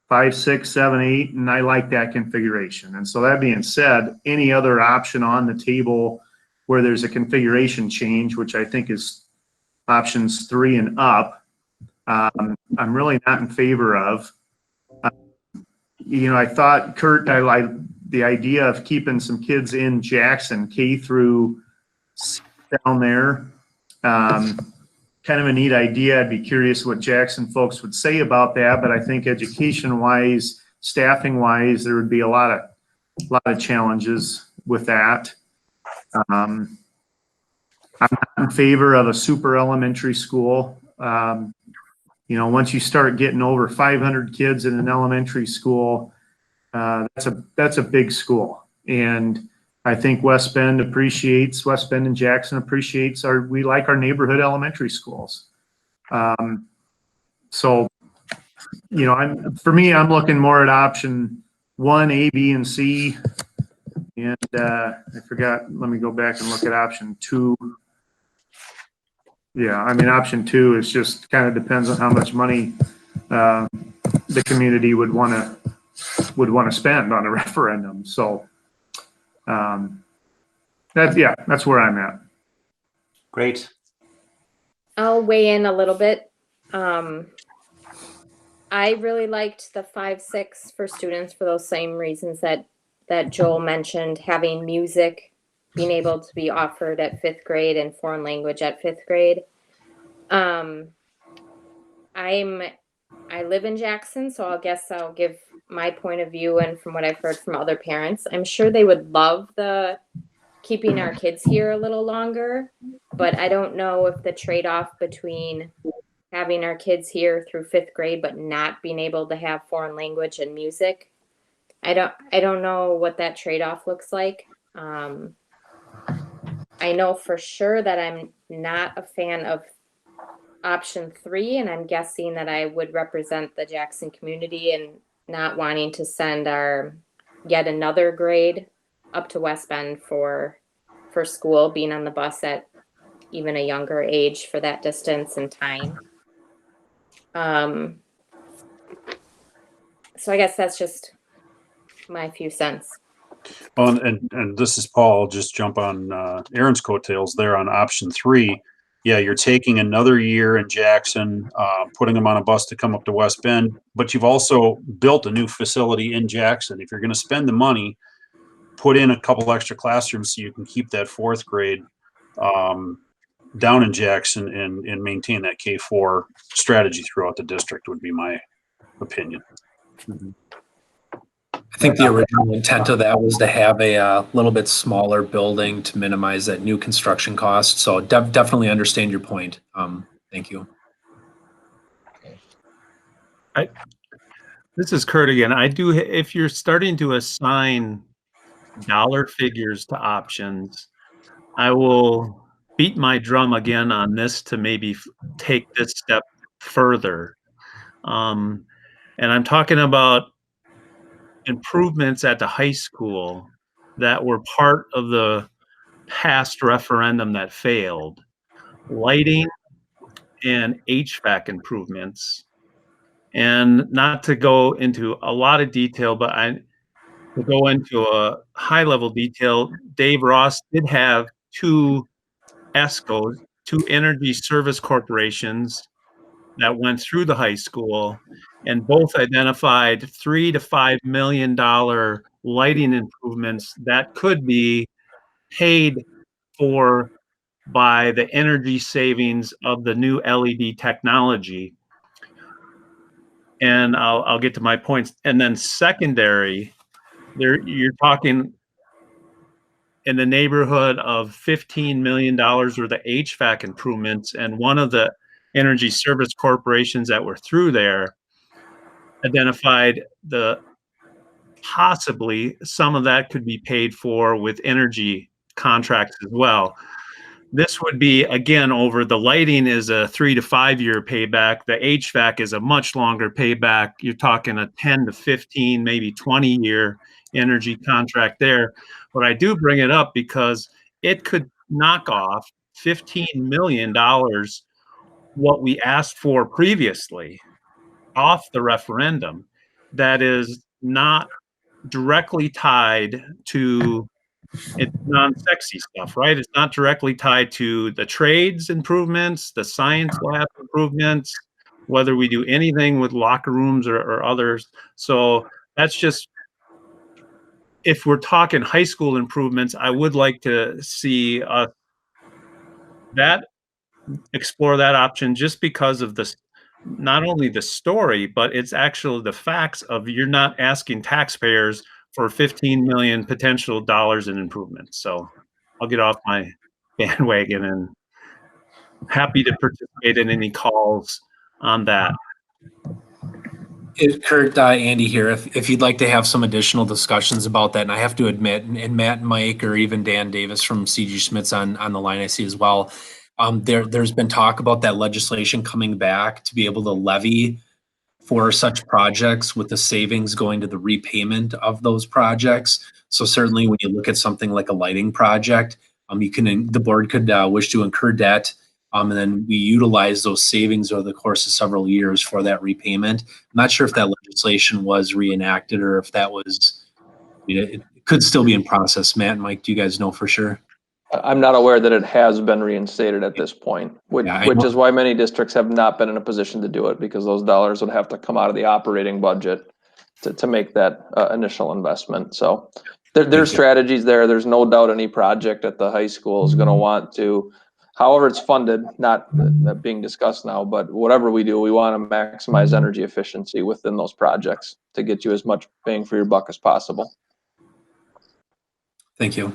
5, 6, 7, 8, and I like that configuration. And so that being said, any other option on the table where there's a configuration change, which I think is options 3 and up, I'm really not in favor of. You know, I thought, Kurt, I like the idea of keeping some kids in Jackson, K through down there. Kind of a neat idea. I'd be curious what Jackson folks would say about that, but I think education-wise, staffing-wise, there would be a lot of challenges with that. I'm not in favor of a super elementary school. You know, once you start getting over 500 kids in an elementary school, that's a big school. And I think West Bend and Jackson appreciates we like our neighborhood elementary schools. So, you know, for me, I'm looking more at option 1, A, B, and C. And I forgot, let me go back and look at option 2. Yeah, I mean, option 2 is just kind of depends on how much money the community would want to spend on a referendum. So, that's where I'm at. Great. I'll weigh in a little bit. I really liked the 5, 6 for students for those same reasons that Joel mentioned, having music, being able to be offered at 5th grade and foreign language at 5th grade. I live in Jackson, so I guess I'll give my point of view and from what I've heard from other parents. I'm sure they would love the keeping our kids here a little longer, but I don't know if the trade-off between having our kids here through 5th grade but not being able to have foreign language and music, I don't know what that trade-off looks like. I know for sure that I'm not a fan of option 3, and I'm guessing that I would represent the Jackson community and not wanting to send our yet another grade up to West Bend for school, being on the bus at even a younger age for that distance and time. So I guess that's just my few cents. And this is Paul. I'll just jump on Aaron's coattails there on option 3. Yeah, you're taking another year in Jackson, putting them on a bus to come up to West Bend, but you've also built a new facility in Jackson. If you're going to spend the money, put in a couple extra classrooms so you can keep that 4th grade down in Jackson and maintain that K4 strategy throughout the district would be my opinion. I think the original intent of that was to have a little bit smaller building to minimize that new construction cost. So definitely understand your point. Thank you. This is Kurt again. If you're starting to assign dollar figures to options, I will beat my drum again on this to maybe take this step further. And I'm talking about improvements at the high school that were part of the past referendum that failed. Lighting, and HVAC improvements. And not to go into a lot of detail, but to go into a high level detail, Dave Ross did have two ESCOs, two energy service corporations that went through the high school, and both identified $3 to $5 million lighting improvements that could be paid for by the energy savings of the new LED technology. And I'll get to my points. And then secondary, you're talking in the neighborhood of $15 million worth of HVAC improvements. And one of the energy service corporations that were through there identified possibly some of that could be paid for with energy contracts as well. This would be, again, over the lighting is a 3 to 5 year payback. The HVAC is a much longer payback. You're talking a 10 to 15, maybe 20 year energy contract there. But I do bring it up because it could knock off $15 million what we asked for previously off the referendum. That is not directly tied to, it's non-sexy stuff, right? It's not directly tied to the trades improvements, the science lab improvements, whether we do anything with locker rooms or others. So that's just, if we're talking high school improvements, I would like to see that explore that option, just because of this, not only the story, but it's actually the facts of, you're not asking taxpayers for 15 million potential dollars in improvements. So I'll get off my bandwagon and happy to participate in any calls on that. Kurt, Andy here. If you'd like to have some additional discussions about that, and I have to admit, and Matt and Mike, or even Dan Davis from CG Schmidt's on the line, I see as well. There's been talk about that legislation coming back to be able to levy for such projects, with the savings going to the repayment of those projects. So certainly, when you look at something like a lighting project, the board could wish to incur debt. And then we utilize those savings over the course of several years for that repayment. I'm not sure if that legislation was reenacted, or if that was, it could still be in process. Matt and Mike, do you guys know for sure? I'm not aware that it has been reinstated at this point, which is why many districts have not been in a position to do it, because those dollars would have to come out of the operating budget to make that initial investment. So there's strategies there. There's no doubt any project at the high school is going to want to, however it's funded, not being discussed now, but whatever we do, we want to maximize energy efficiency within those projects to get you as much bang for your buck as possible. Thank you.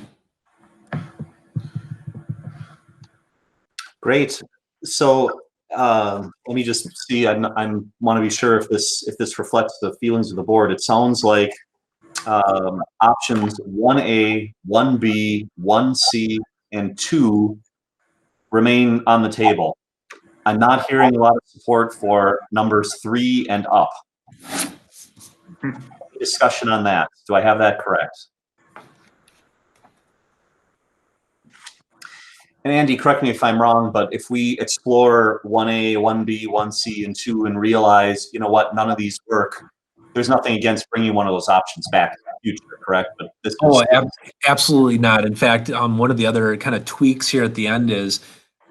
Great. So let me just see. I want to be sure if this reflects the feelings of the board. It sounds like options 1A, 1B, 1C, and 2 remain on the table. I'm not hearing a lot of support for numbers 3 and up. Discussion on that. Do I have that correct? And Andy, correct me if I'm wrong, but if we explore 1A, 1B, 1C, and 2 and realize, you know what, none of these work, there's nothing against bringing one of those options back in the future, correct? But this absolutely not. In fact, one of the other kind of tweaks here at the end is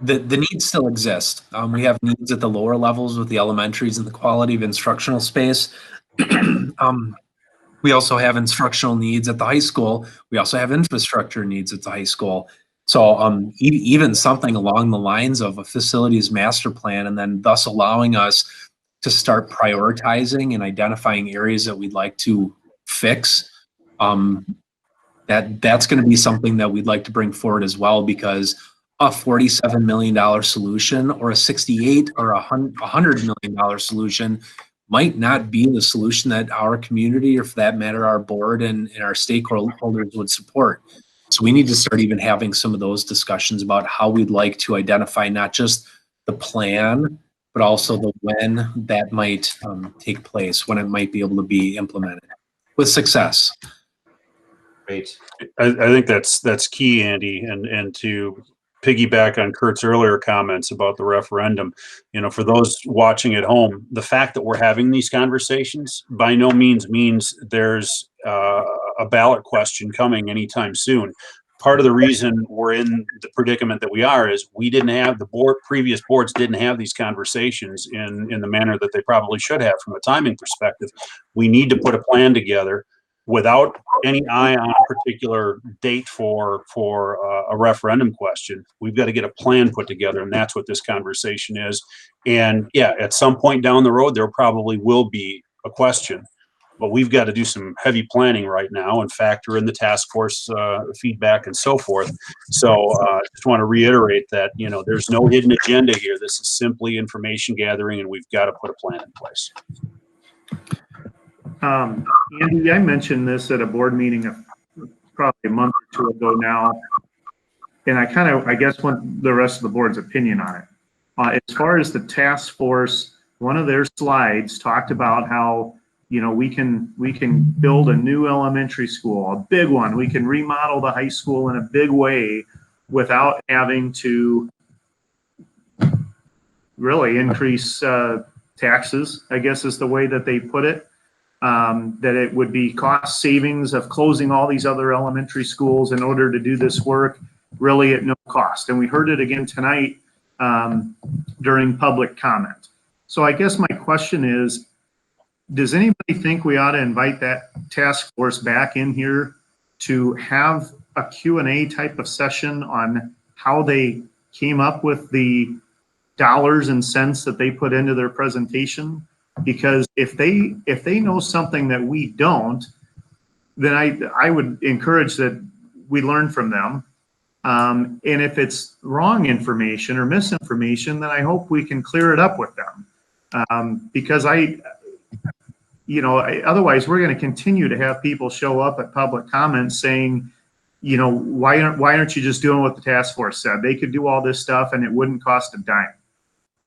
the needs still exist. We have needs at the lower levels with the elementaries and the quality of instructional space. We also have instructional needs at the high school. We also have infrastructure needs at the high school. So even something along the lines of a facilities master plan, and then thus allowing us to start prioritizing and identifying areas that we'd like to fix, that's going to be something that we'd like to bring forward as well, because a $47 million solution or a $68 or $100 million solution might not be the solution that our community, or for that matter, our board and our stakeholders would support. So we need to start even having some of those discussions about how we'd like to identify not just the plan, but also the when that might take place, when it might be able to be implemented with success. Great. I think that's key, Andy, and to piggyback on Kurt's earlier comments about the referendum. You know, for those watching at home, the fact that we're having these conversations by no means means there's a ballot question coming anytime soon. Part of the reason we're in the predicament that we are is we didn't have previous boards didn't have these conversations in the manner that they probably should have from a timing perspective. We need to put a plan together without any eye on a particular date for a referendum question. We've got to get a plan put together, and that's what this conversation is. And yeah, at some point down the road, there probably will be a question, but we've got to do some heavy planning right now and factor in the task force feedback and so forth. So just want to reiterate that, you know, there's no hidden agenda here. This is simply information gathering, and we've got to put a plan in place. Andy, I mentioned this at a board meeting probably a month or two ago now, and I guess want the rest of the board's opinion on it. As far as the task force, one of their slides talked about how, you know, we can build a new elementary school, a big one. We can remodel the high school in a big way without having to really increase taxes, I guess is the way that they put it. That it would be cost savings of closing all these other elementary schools in order to do this work, really at no cost. And we heard it again tonight during public comment. So I guess my question is, does anybody think we ought to invite that task force back in here to have a Q&A type of session on how they came up with the dollars and cents that they put into their presentation? Because if they know something that we don't, then I would encourage that we learn from them. And if it's wrong information or misinformation, then I hope we can clear it up with them. Because otherwise we're going to continue to have people show up at public comments saying, you know, why aren't you just doing what the task force said? They could do all this stuff and it wouldn't cost a dime.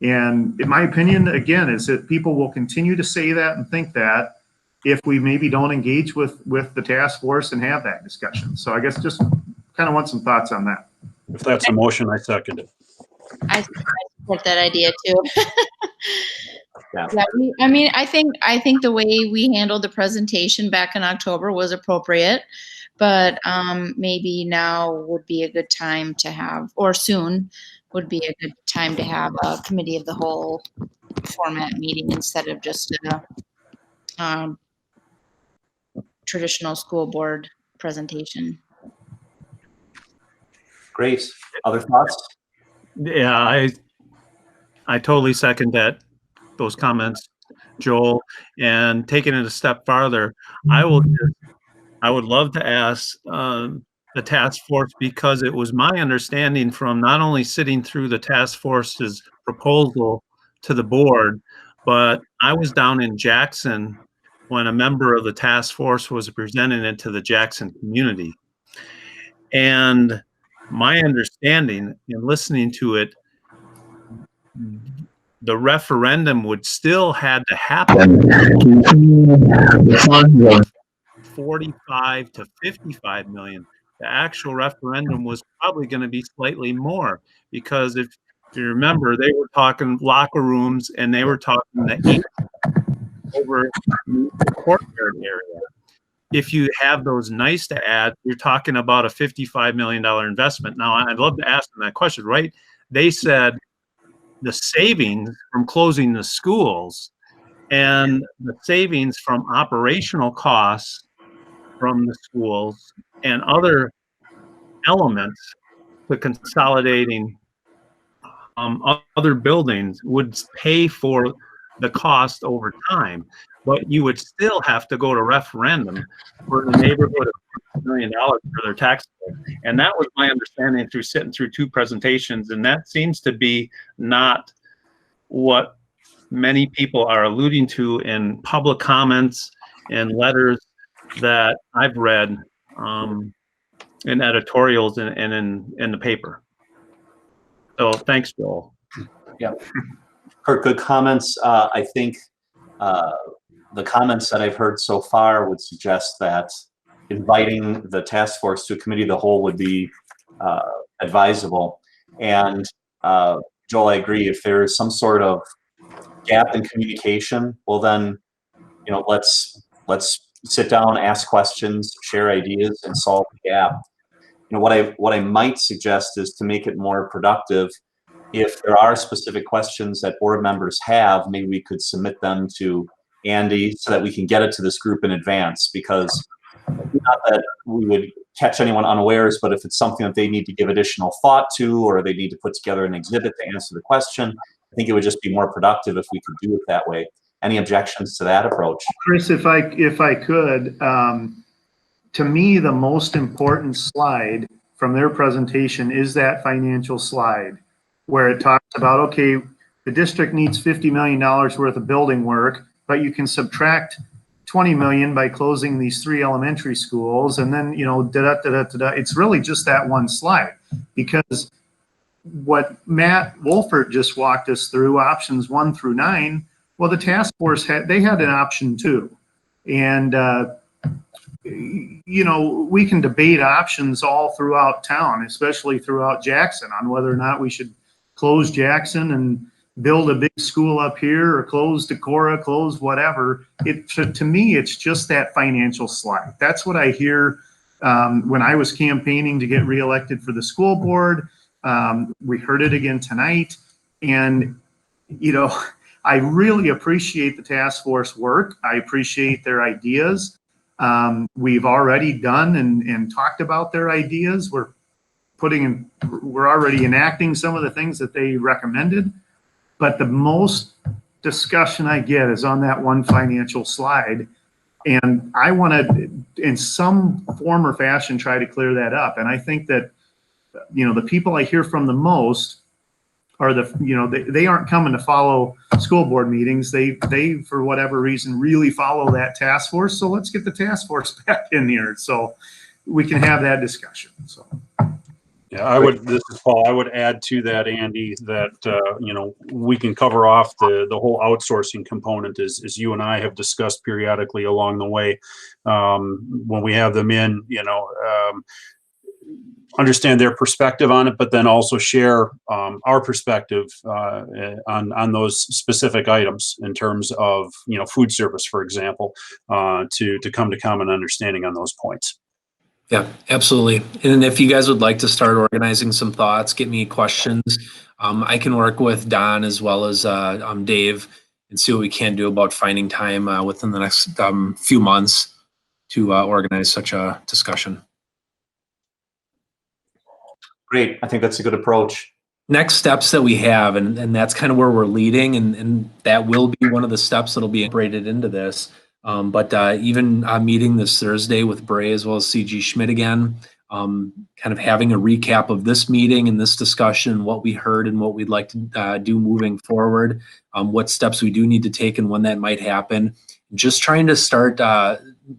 And in my opinion, again, is that people will continue to say that and think that if we maybe don't engage with the task force and have that discussion. So I guess just kind of want some thoughts on that. If that's a motion, I second it. I support that idea too. Yeah. Yeah, I think the way we handled the presentation back in October was appropriate, but maybe now would be a good time to have, or soon would be a good time to have a committee of the whole format meeting instead of just a traditional school board presentation. Great. Other thoughts? Yeah, I totally second those comments, Joel. And taking it a step farther, I would love to ask the task force, because it was my understanding from not only sitting through the task force's proposal to the board, but I was down in Jackson when a member of the task force was presenting it to the Jackson community. And my understanding in listening to it, the referendum would still had to happen 45 to 55 million. The actual referendum was probably going to be slightly more, because if you remember, they were talking locker rooms and they were talking the over the courtyard area. If you have those nice to add, you're talking about a $55 million investment. Now, I'd love to ask them that question, right? They said the savings from closing the schools and the savings from operational costs from the schools and other elements to consolidating other buildings would pay for the cost over time. But you would still have to go to referendum for the neighborhood of $1 million for their tax bill. And that was my understanding through sitting through two presentations. And that seems to be not what many people are alluding to in public comments and letters that I've read in editorials and in the paper. So thanks, Joel. Yeah. Kurt, good comments. I think the comments that I've heard so far would suggest that inviting the task force to a committee of the whole would be advisable. And Joel, I agree. If there's some sort of gap in communication, well then, let's sit down, ask questions, share ideas, and solve the gap. What I might suggest is to make it more productive. If there are specific questions that board members have, maybe we could submit them to Andy so that we can get it to this group in advance, because not that we would catch anyone unawares, but if it's something that they need to give additional thought to, or they need to put together an exhibit to answer the question, I think it would just be more productive if we could do it that way. Any objections to that approach? Chris, if I could, to me, the most important slide from their presentation is that financial slide where it talks about, okay, the district needs $50 million worth of building work, but you can subtract 20 million by closing these 3 elementary schools, and then, it's really just that one slide. Because what Matt Wolfert just walked us through, options 1 through 9, well, the task force had an option too. And, we can debate options all throughout town, especially throughout Jackson, on whether or not we should close Jackson and build a big school up here, or close Decorah, close whatever. To me, it's just that financial slide. That's what I hear when I was campaigning to get reelected for the school board. We heard it again tonight. And, I really appreciate the task force work. I appreciate their ideas. We've already done and talked about their ideas. We're already enacting some of the things that they recommended. But the most discussion I get is on that one financial slide. And I want to, in some form or fashion, try to clear that up. And I think that, the people I hear from the most are they aren't coming to follow school board meetings. They, for whatever reason, really follow that task force. So let's get the task force back in here so we can have that discussion. So. Yeah, this is Paul. I would add to that, Andy, that, we can cover off the whole outsourcing component as you and I have discussed periodically along the way. When we have them in, understand their perspective on it, but then also share our perspective on those specific items in terms of, food service, for example, to come to common understanding on those points. Yeah, absolutely. And if you guys would like to start organizing some thoughts, get me questions, I can work with Don as well as Dave and see what we can do about finding time within the next few months to organize such a discussion. Great. I think that's a good approach. Next steps that we have, and that's kind of where we're leading, and that will be one of the steps that'll be incorporated into this. But even meeting this Thursday with Bray as well as CG Schmidt again, kind of having a recap of this meeting and this discussion, what we heard and what we'd like to do moving forward, what steps we do need to take and when that might happen. Just trying to start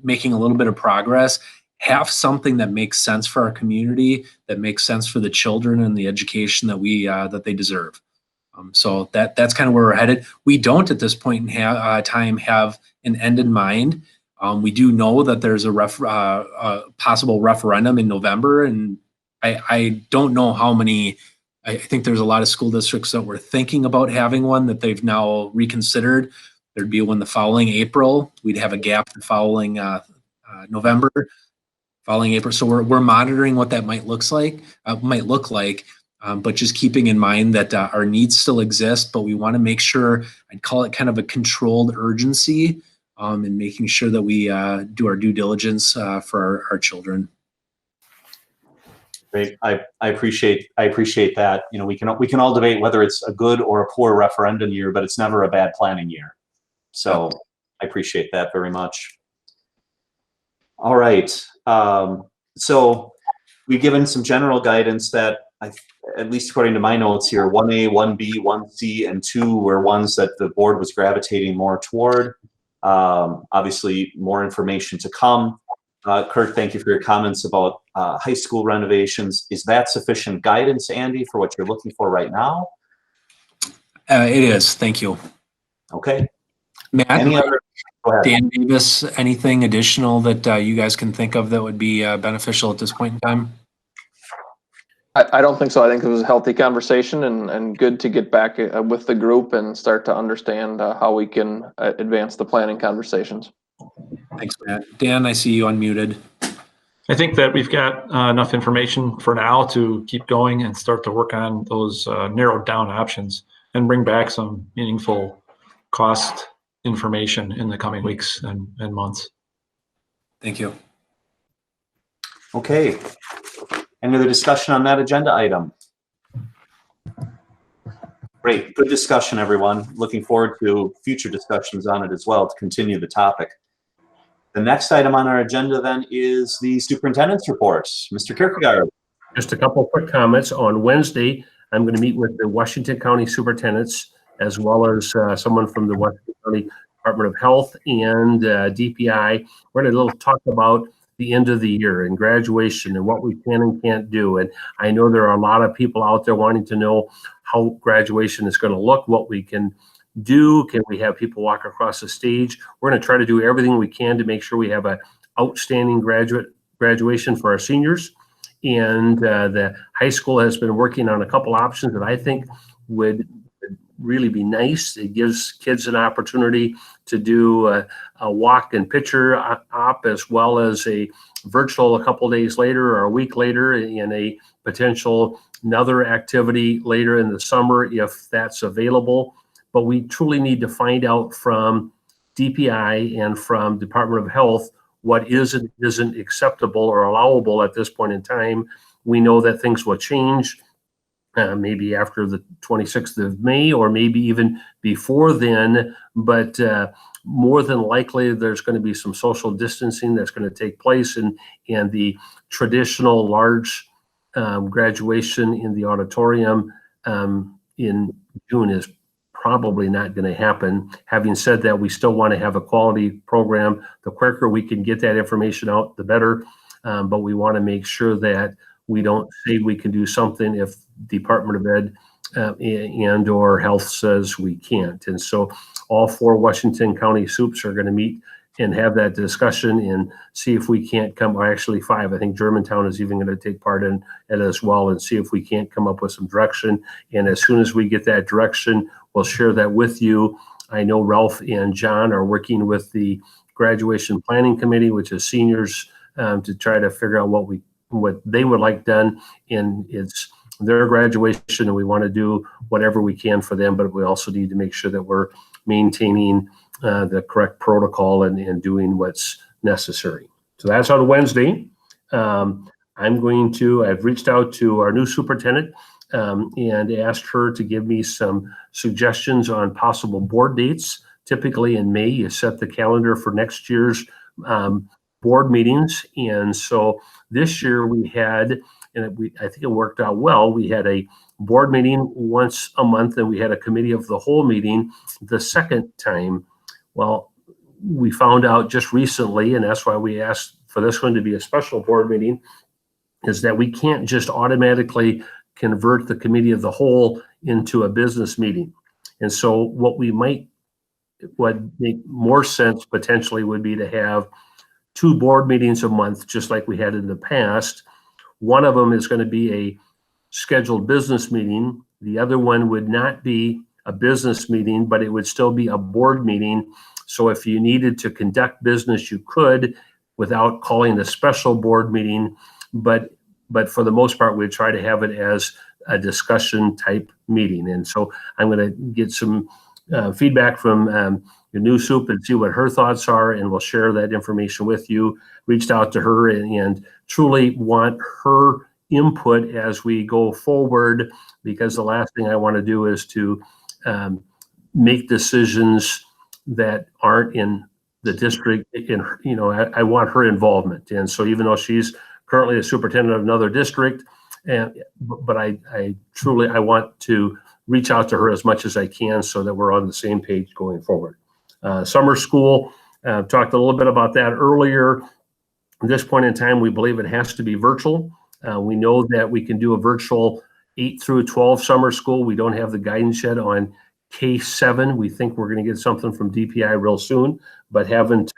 making a little bit of progress, have something that makes sense for our community, that makes sense for the children and the education that that they deserve. So that's kind of where we're headed. We don't at this point in time have an end in mind. We do know that there's a possible referendum in November, and I don't know how many. I think there's a lot of school districts that were thinking about having one that they've now reconsidered. There'd be one the following April. We'd have a gap the following November, following April. So we're monitoring what that might look like. But just keeping in mind that our needs still exist, but we want to make sure, I'd call it kind of a controlled urgency, and making sure that we do our due diligence for our children. Great. I appreciate that. We can all debate whether it's a good or a poor referendum year, but it's never a bad planning year. So I appreciate that very much. All right. So we've given some general guidance that at least according to my notes here, 1A, 1B, 1C, and 2 were ones that the board was gravitating more toward. Obviously, more information to come. Kurt, thank you for your comments about high school renovations. Is that sufficient guidance, Andy, for what you're looking for right now? It is. Thank you. Okay. Matt, Go ahead. Dan Davis, anything additional that you guys can think of that would be beneficial at this point in time? I don't think so. I think it was a healthy conversation and good to get back with the group and start to understand how we can advance the planning conversations. Thanks, Matt. Dan, I see you unmuted. I think that we've got enough information for now to keep going and start to work on those narrowed down options and bring back some meaningful cost information in the coming weeks and months. Thank you. Okay. Any other discussion on that agenda item? Great, good discussion, everyone. Looking forward to future discussions on it as well to continue the topic. The next item on our agenda then is the superintendent's report. Mr. Kierkegaard. Just a couple quick comments. On Wednesday, I'm going to meet with the Washington County superintendents as well as someone from the Washington County Department of Health and DPI. We're going to talk about the end of the year and graduation and what we can and can't do. And I know there are a lot of people out there wanting to know how graduation is going to look, what we can do. Can we have people walk across the stage? We're going to try to do everything we can to make sure we have an outstanding graduation for our seniors. And the high school has been working on a couple options that I think would really be nice. It gives kids an opportunity to do a walk and picture op as well as a virtual a couple days later or a week later in a potential another activity later in the summer if that's available. But we truly need to find out from DPI and from Department of Health what isn't acceptable or allowable at this point in time. We know that things will change maybe after the 26th of May or maybe even before then, but more than likely there's going to be some social distancing that's going to take place, and the traditional large graduation in the auditorium in June is probably not going to happen. Having said that, we still want to have a quality program. The quicker we can get that information out, the better. But we want to make sure that we don't say we can do something if Department of Ed and or Health says we can't. And so all 4 Washington County SUPs are going to meet and have that discussion and see if we can't come, or actually 5. I think Germantown is even going to take part in it as well, and see if we can't come up with some direction. And as soon as we get that direction, we'll share that with you. I know Ralph and John are working with the graduation planning committee, which is seniors, to try to figure out what they would like done. And it's their graduation, and we want to do whatever we can for them, but we also need to make sure that we're maintaining the correct protocol and doing what's necessary. So that's on Wednesday. I've reached out to our new superintendent and asked her to give me some suggestions on possible board dates. Typically in May, you set the calendar for next year's board meetings. And so this year we had, and I think it worked out well, we had a board meeting once a month and we had a committee of the whole meeting the second time. Well, we found out just recently, and that's why we asked for this one to be a special board meeting, is that we can't just automatically convert the committee of the whole into a business meeting. And so what make more sense potentially would be to have 2 board meetings a month, just like we had in the past. One of them is going to be a scheduled business meeting. The other one would not be a business meeting, but it would still be a board meeting. So if you needed to conduct business, you could without calling a special board meeting. But for the most part, we'd try to have it as a discussion type meeting. And so I'm going to get some feedback from your new soup and see what her thoughts are, and we'll share that information with you. Reached out to her and truly want her input as we go forward, because the last thing I want to do is to make decisions that aren't in the district. I want her involvement. And so even though she's currently a superintendent of another district, but I truly want to reach out to her as much as I can so that we're on the same page going forward. Summer school, talked a little bit about that earlier. At this point in time, we believe it has to be virtual. We know that we can do a virtual 8 through 12 summer school. We don't have the guidance yet on K7. We think we're going to get something from DPI real soon, but haven't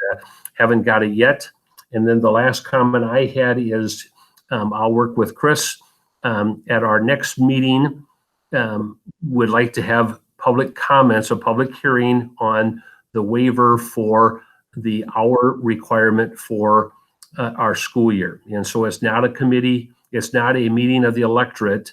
got it yet. And then the last comment I had is I'll work with Chris At our next meeting, would like to have public comments, a public hearing on the waiver for the hour requirement for our school year. And so it's not a committee, it's not a meeting of the electorate,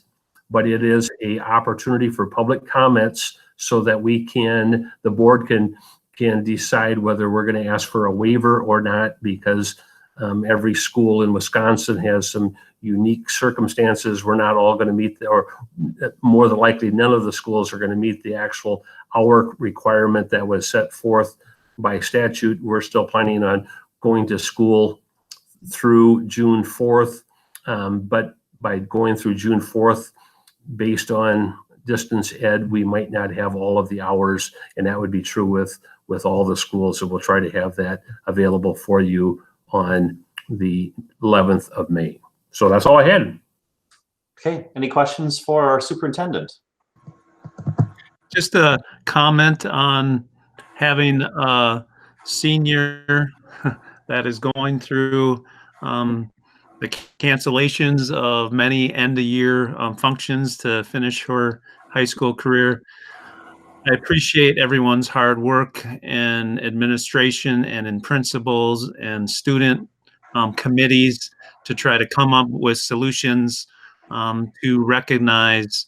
but it is a opportunity for public comments so that the board can decide whether we're going to ask for a waiver or not, because every school in Wisconsin has some unique circumstances. We're not all going to meet, or more than likely, none of the schools are going to meet the actual hour requirement that was set forth by statute. We're still planning on going to school through June 4th, but by going through June 4th, based on distance ed, we might not have all of the hours, and that would be true with all the schools. So we'll try to have that available for you on the 11th of May. So that's all I had. Okay, any questions for our superintendent? Just a comment on having a senior that is going through the cancellations of many end-of-year functions to finish her high school career. I appreciate everyone's hard work in administration and in principals and student committees to try to come up with solutions to recognize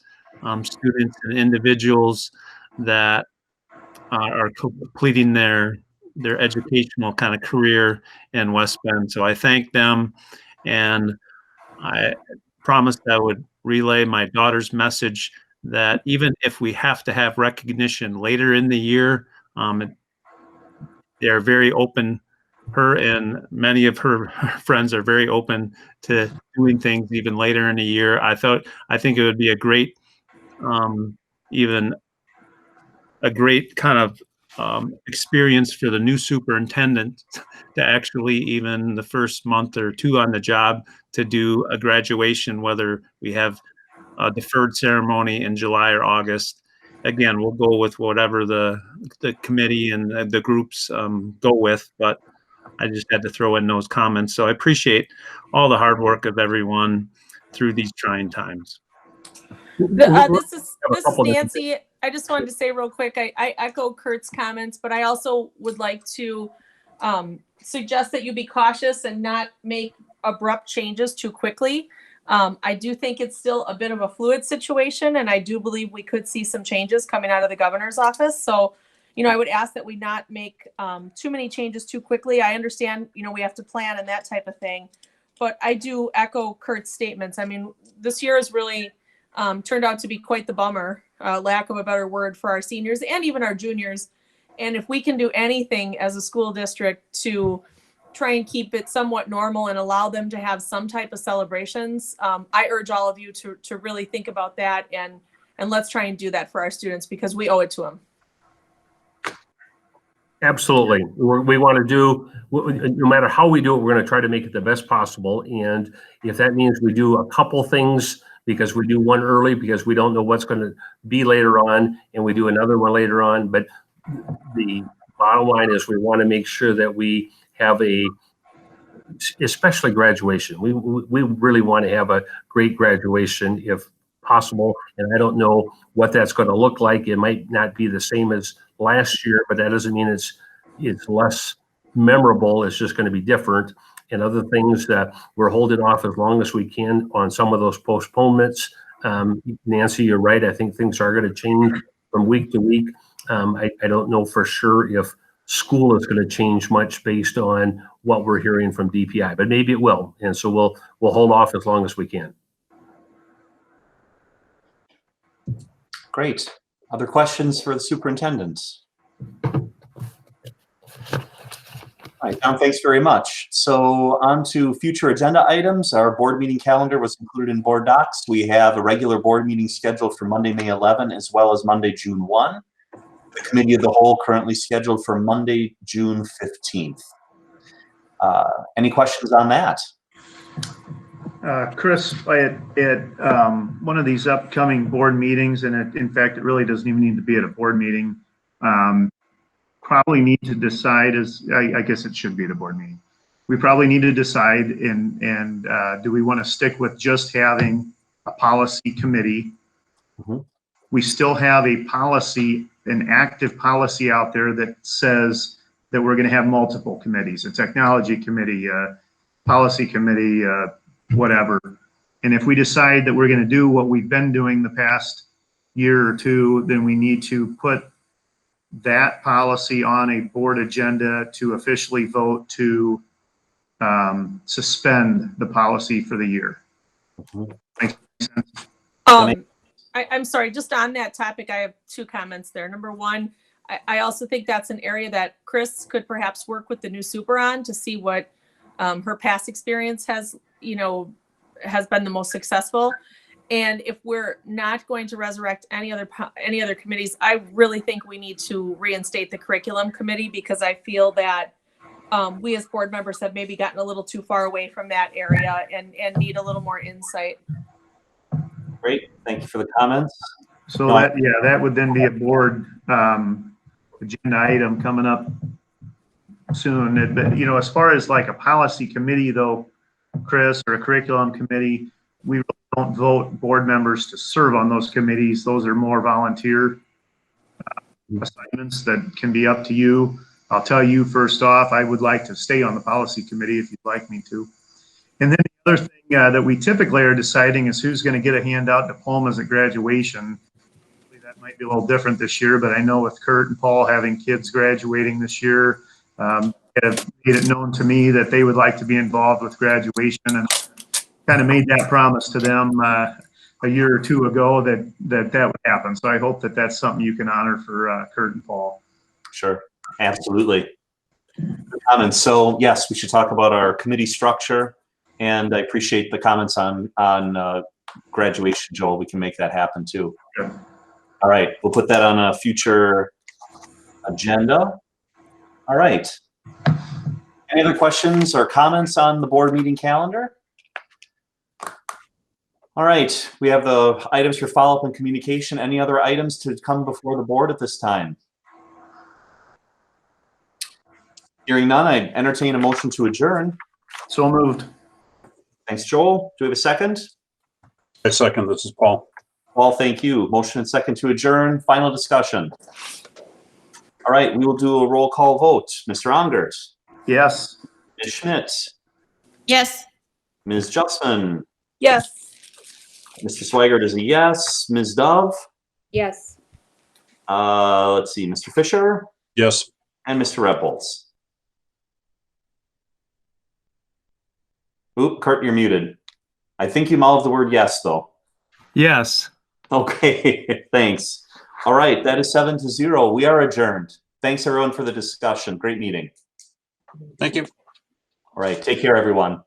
students and individuals that are completing their educational kind of career in West Bend. So I thank them, and I promised I would relay my daughter's message that even if we have to have recognition later in the year, they're very open. Her and many of her friends are very open to doing things even later in the year. I think it would be a great, even a great kind of experience for the new superintendent to actually, even the first month or two on the job, to do a graduation, whether we have a deferred ceremony in July or August. Again, we'll go with whatever the committee and the groups go with, but I just had to throw in those comments. So I appreciate all the hard work of everyone through these trying times. This is Nancy. I just wanted to say real quick, I echo Kurt's comments, but I also would like to suggest that you be cautious and not make abrupt changes too quickly. I do think it's still a bit of a fluid situation, and I do believe we could see some changes coming out of the governor's office. So, I would ask that we not make too many changes too quickly. I understand, we have to plan and that type of thing, but I do echo Kurt's statements. I mean, this year has really turned out to be quite the bummer, lack of a better word, for our seniors and even our juniors. And if we can do anything as a school district to try and keep it somewhat normal and allow them to have some type of celebrations, I urge all of you to really think about that, and let's try and do that for our students, because we owe it to them. Absolutely. We want to do, no matter how we do it, we're going to try to make it the best possible. And if that means we do a couple things, because we do one early because we don't know what's going to be later on, and we do another one later on. But the bottom line is we want to make sure that we have especially graduation. We really want to have a great graduation if possible. And I don't know what that's going to look like. It might not be the same as last year, but that doesn't mean it's less memorable. It's just going to be different. And other things that we're holding off as long as we can on some of those postponements. Nancy, you're right. I think things are going to change from week to week. I don't know for sure if school is going to change much based on what we're hearing from DPI, but maybe it will. And so we'll hold off as long as we can. Great. Other questions for the superintendent? All right, Tom, thanks very much. So on to future agenda items. Our board meeting calendar was included in board docs. We have a regular board meeting scheduled for Monday, May 11, as well as Monday, June 1. The committee of the whole currently scheduled for Monday, June 15th. Any questions on that? Chris, at one of these upcoming board meetings, and in fact, it really doesn't even need to be at a board meeting, probably need to decide, I guess it should be at a board meeting. We probably need to decide, and do we want to stick with just having a policy committee. We still have a policy, an active policy out there that says that we're going to have multiple committees, a technology committee, policy committee, whatever. And if we decide that we're going to do what we've been doing the past year or two, then we need to put that policy on a board agenda to officially vote to suspend the policy for the year. Makes sense? I'm sorry, just on that topic, I have two comments there. Number one, I also think that's an area that Chris could perhaps work with the new super on to see what her past experience has been the most successful. And if we're not going to resurrect any other committees, I really think we need to reinstate the curriculum committee, because I feel that we as board members have maybe gotten a little too far away from that area and need a little more insight. Great, thank you for the comments. So that would then be a board agenda item coming up soon. But as far as like a policy committee though, Chris, or a curriculum committee, we really don't vote board members to serve on those committees. Those are more volunteer assignments that can be up to you. I'll tell you first off, I would like to stay on the policy committee if you'd like me to. And then the other thing that we typically are deciding is who's going to get a handout diplomas at graduation. That might be a little different this year, but I know with Kurt and Paul having kids graduating this year, have made it known to me that they would like to be involved with graduation, and kind of made that promise to them a year or two ago that would happen. So I hope that that's something you can honor for Kurt and Paul. Sure, absolutely. Comments. So yes, we should talk about our committee structure, and I appreciate the comments on graduation, Joel. We can make that happen too. Good. All right, we'll put that on a future agenda. All right. Any other questions or comments on the board meeting calendar? All right, we have the items for follow-up and communication. Any other items to come before the board at this time? Hearing none, I entertain a motion to adjourn. So moved. Thanks, Joel. Do we have a second? I second. This is Paul. Paul, thank you. Motion and second to adjourn. Final discussion. All right, we will do a roll call vote. Mr. Ongers? Yes. Ms. Schmidt? Yes. Ms. Justman? Yes. Mr. Swigert is a yes. Ms. Dove? Yes. Let's see, Mr. Fisher? Yes. And Mr. Repples? Oop, Kurt, you're muted. I think you mouthed the word yes, though. Yes. Okay, thanks. All right, that is 7-0. We are adjourned. Thanks, everyone, for the discussion. Great meeting. Thank you. All right, take care, everyone.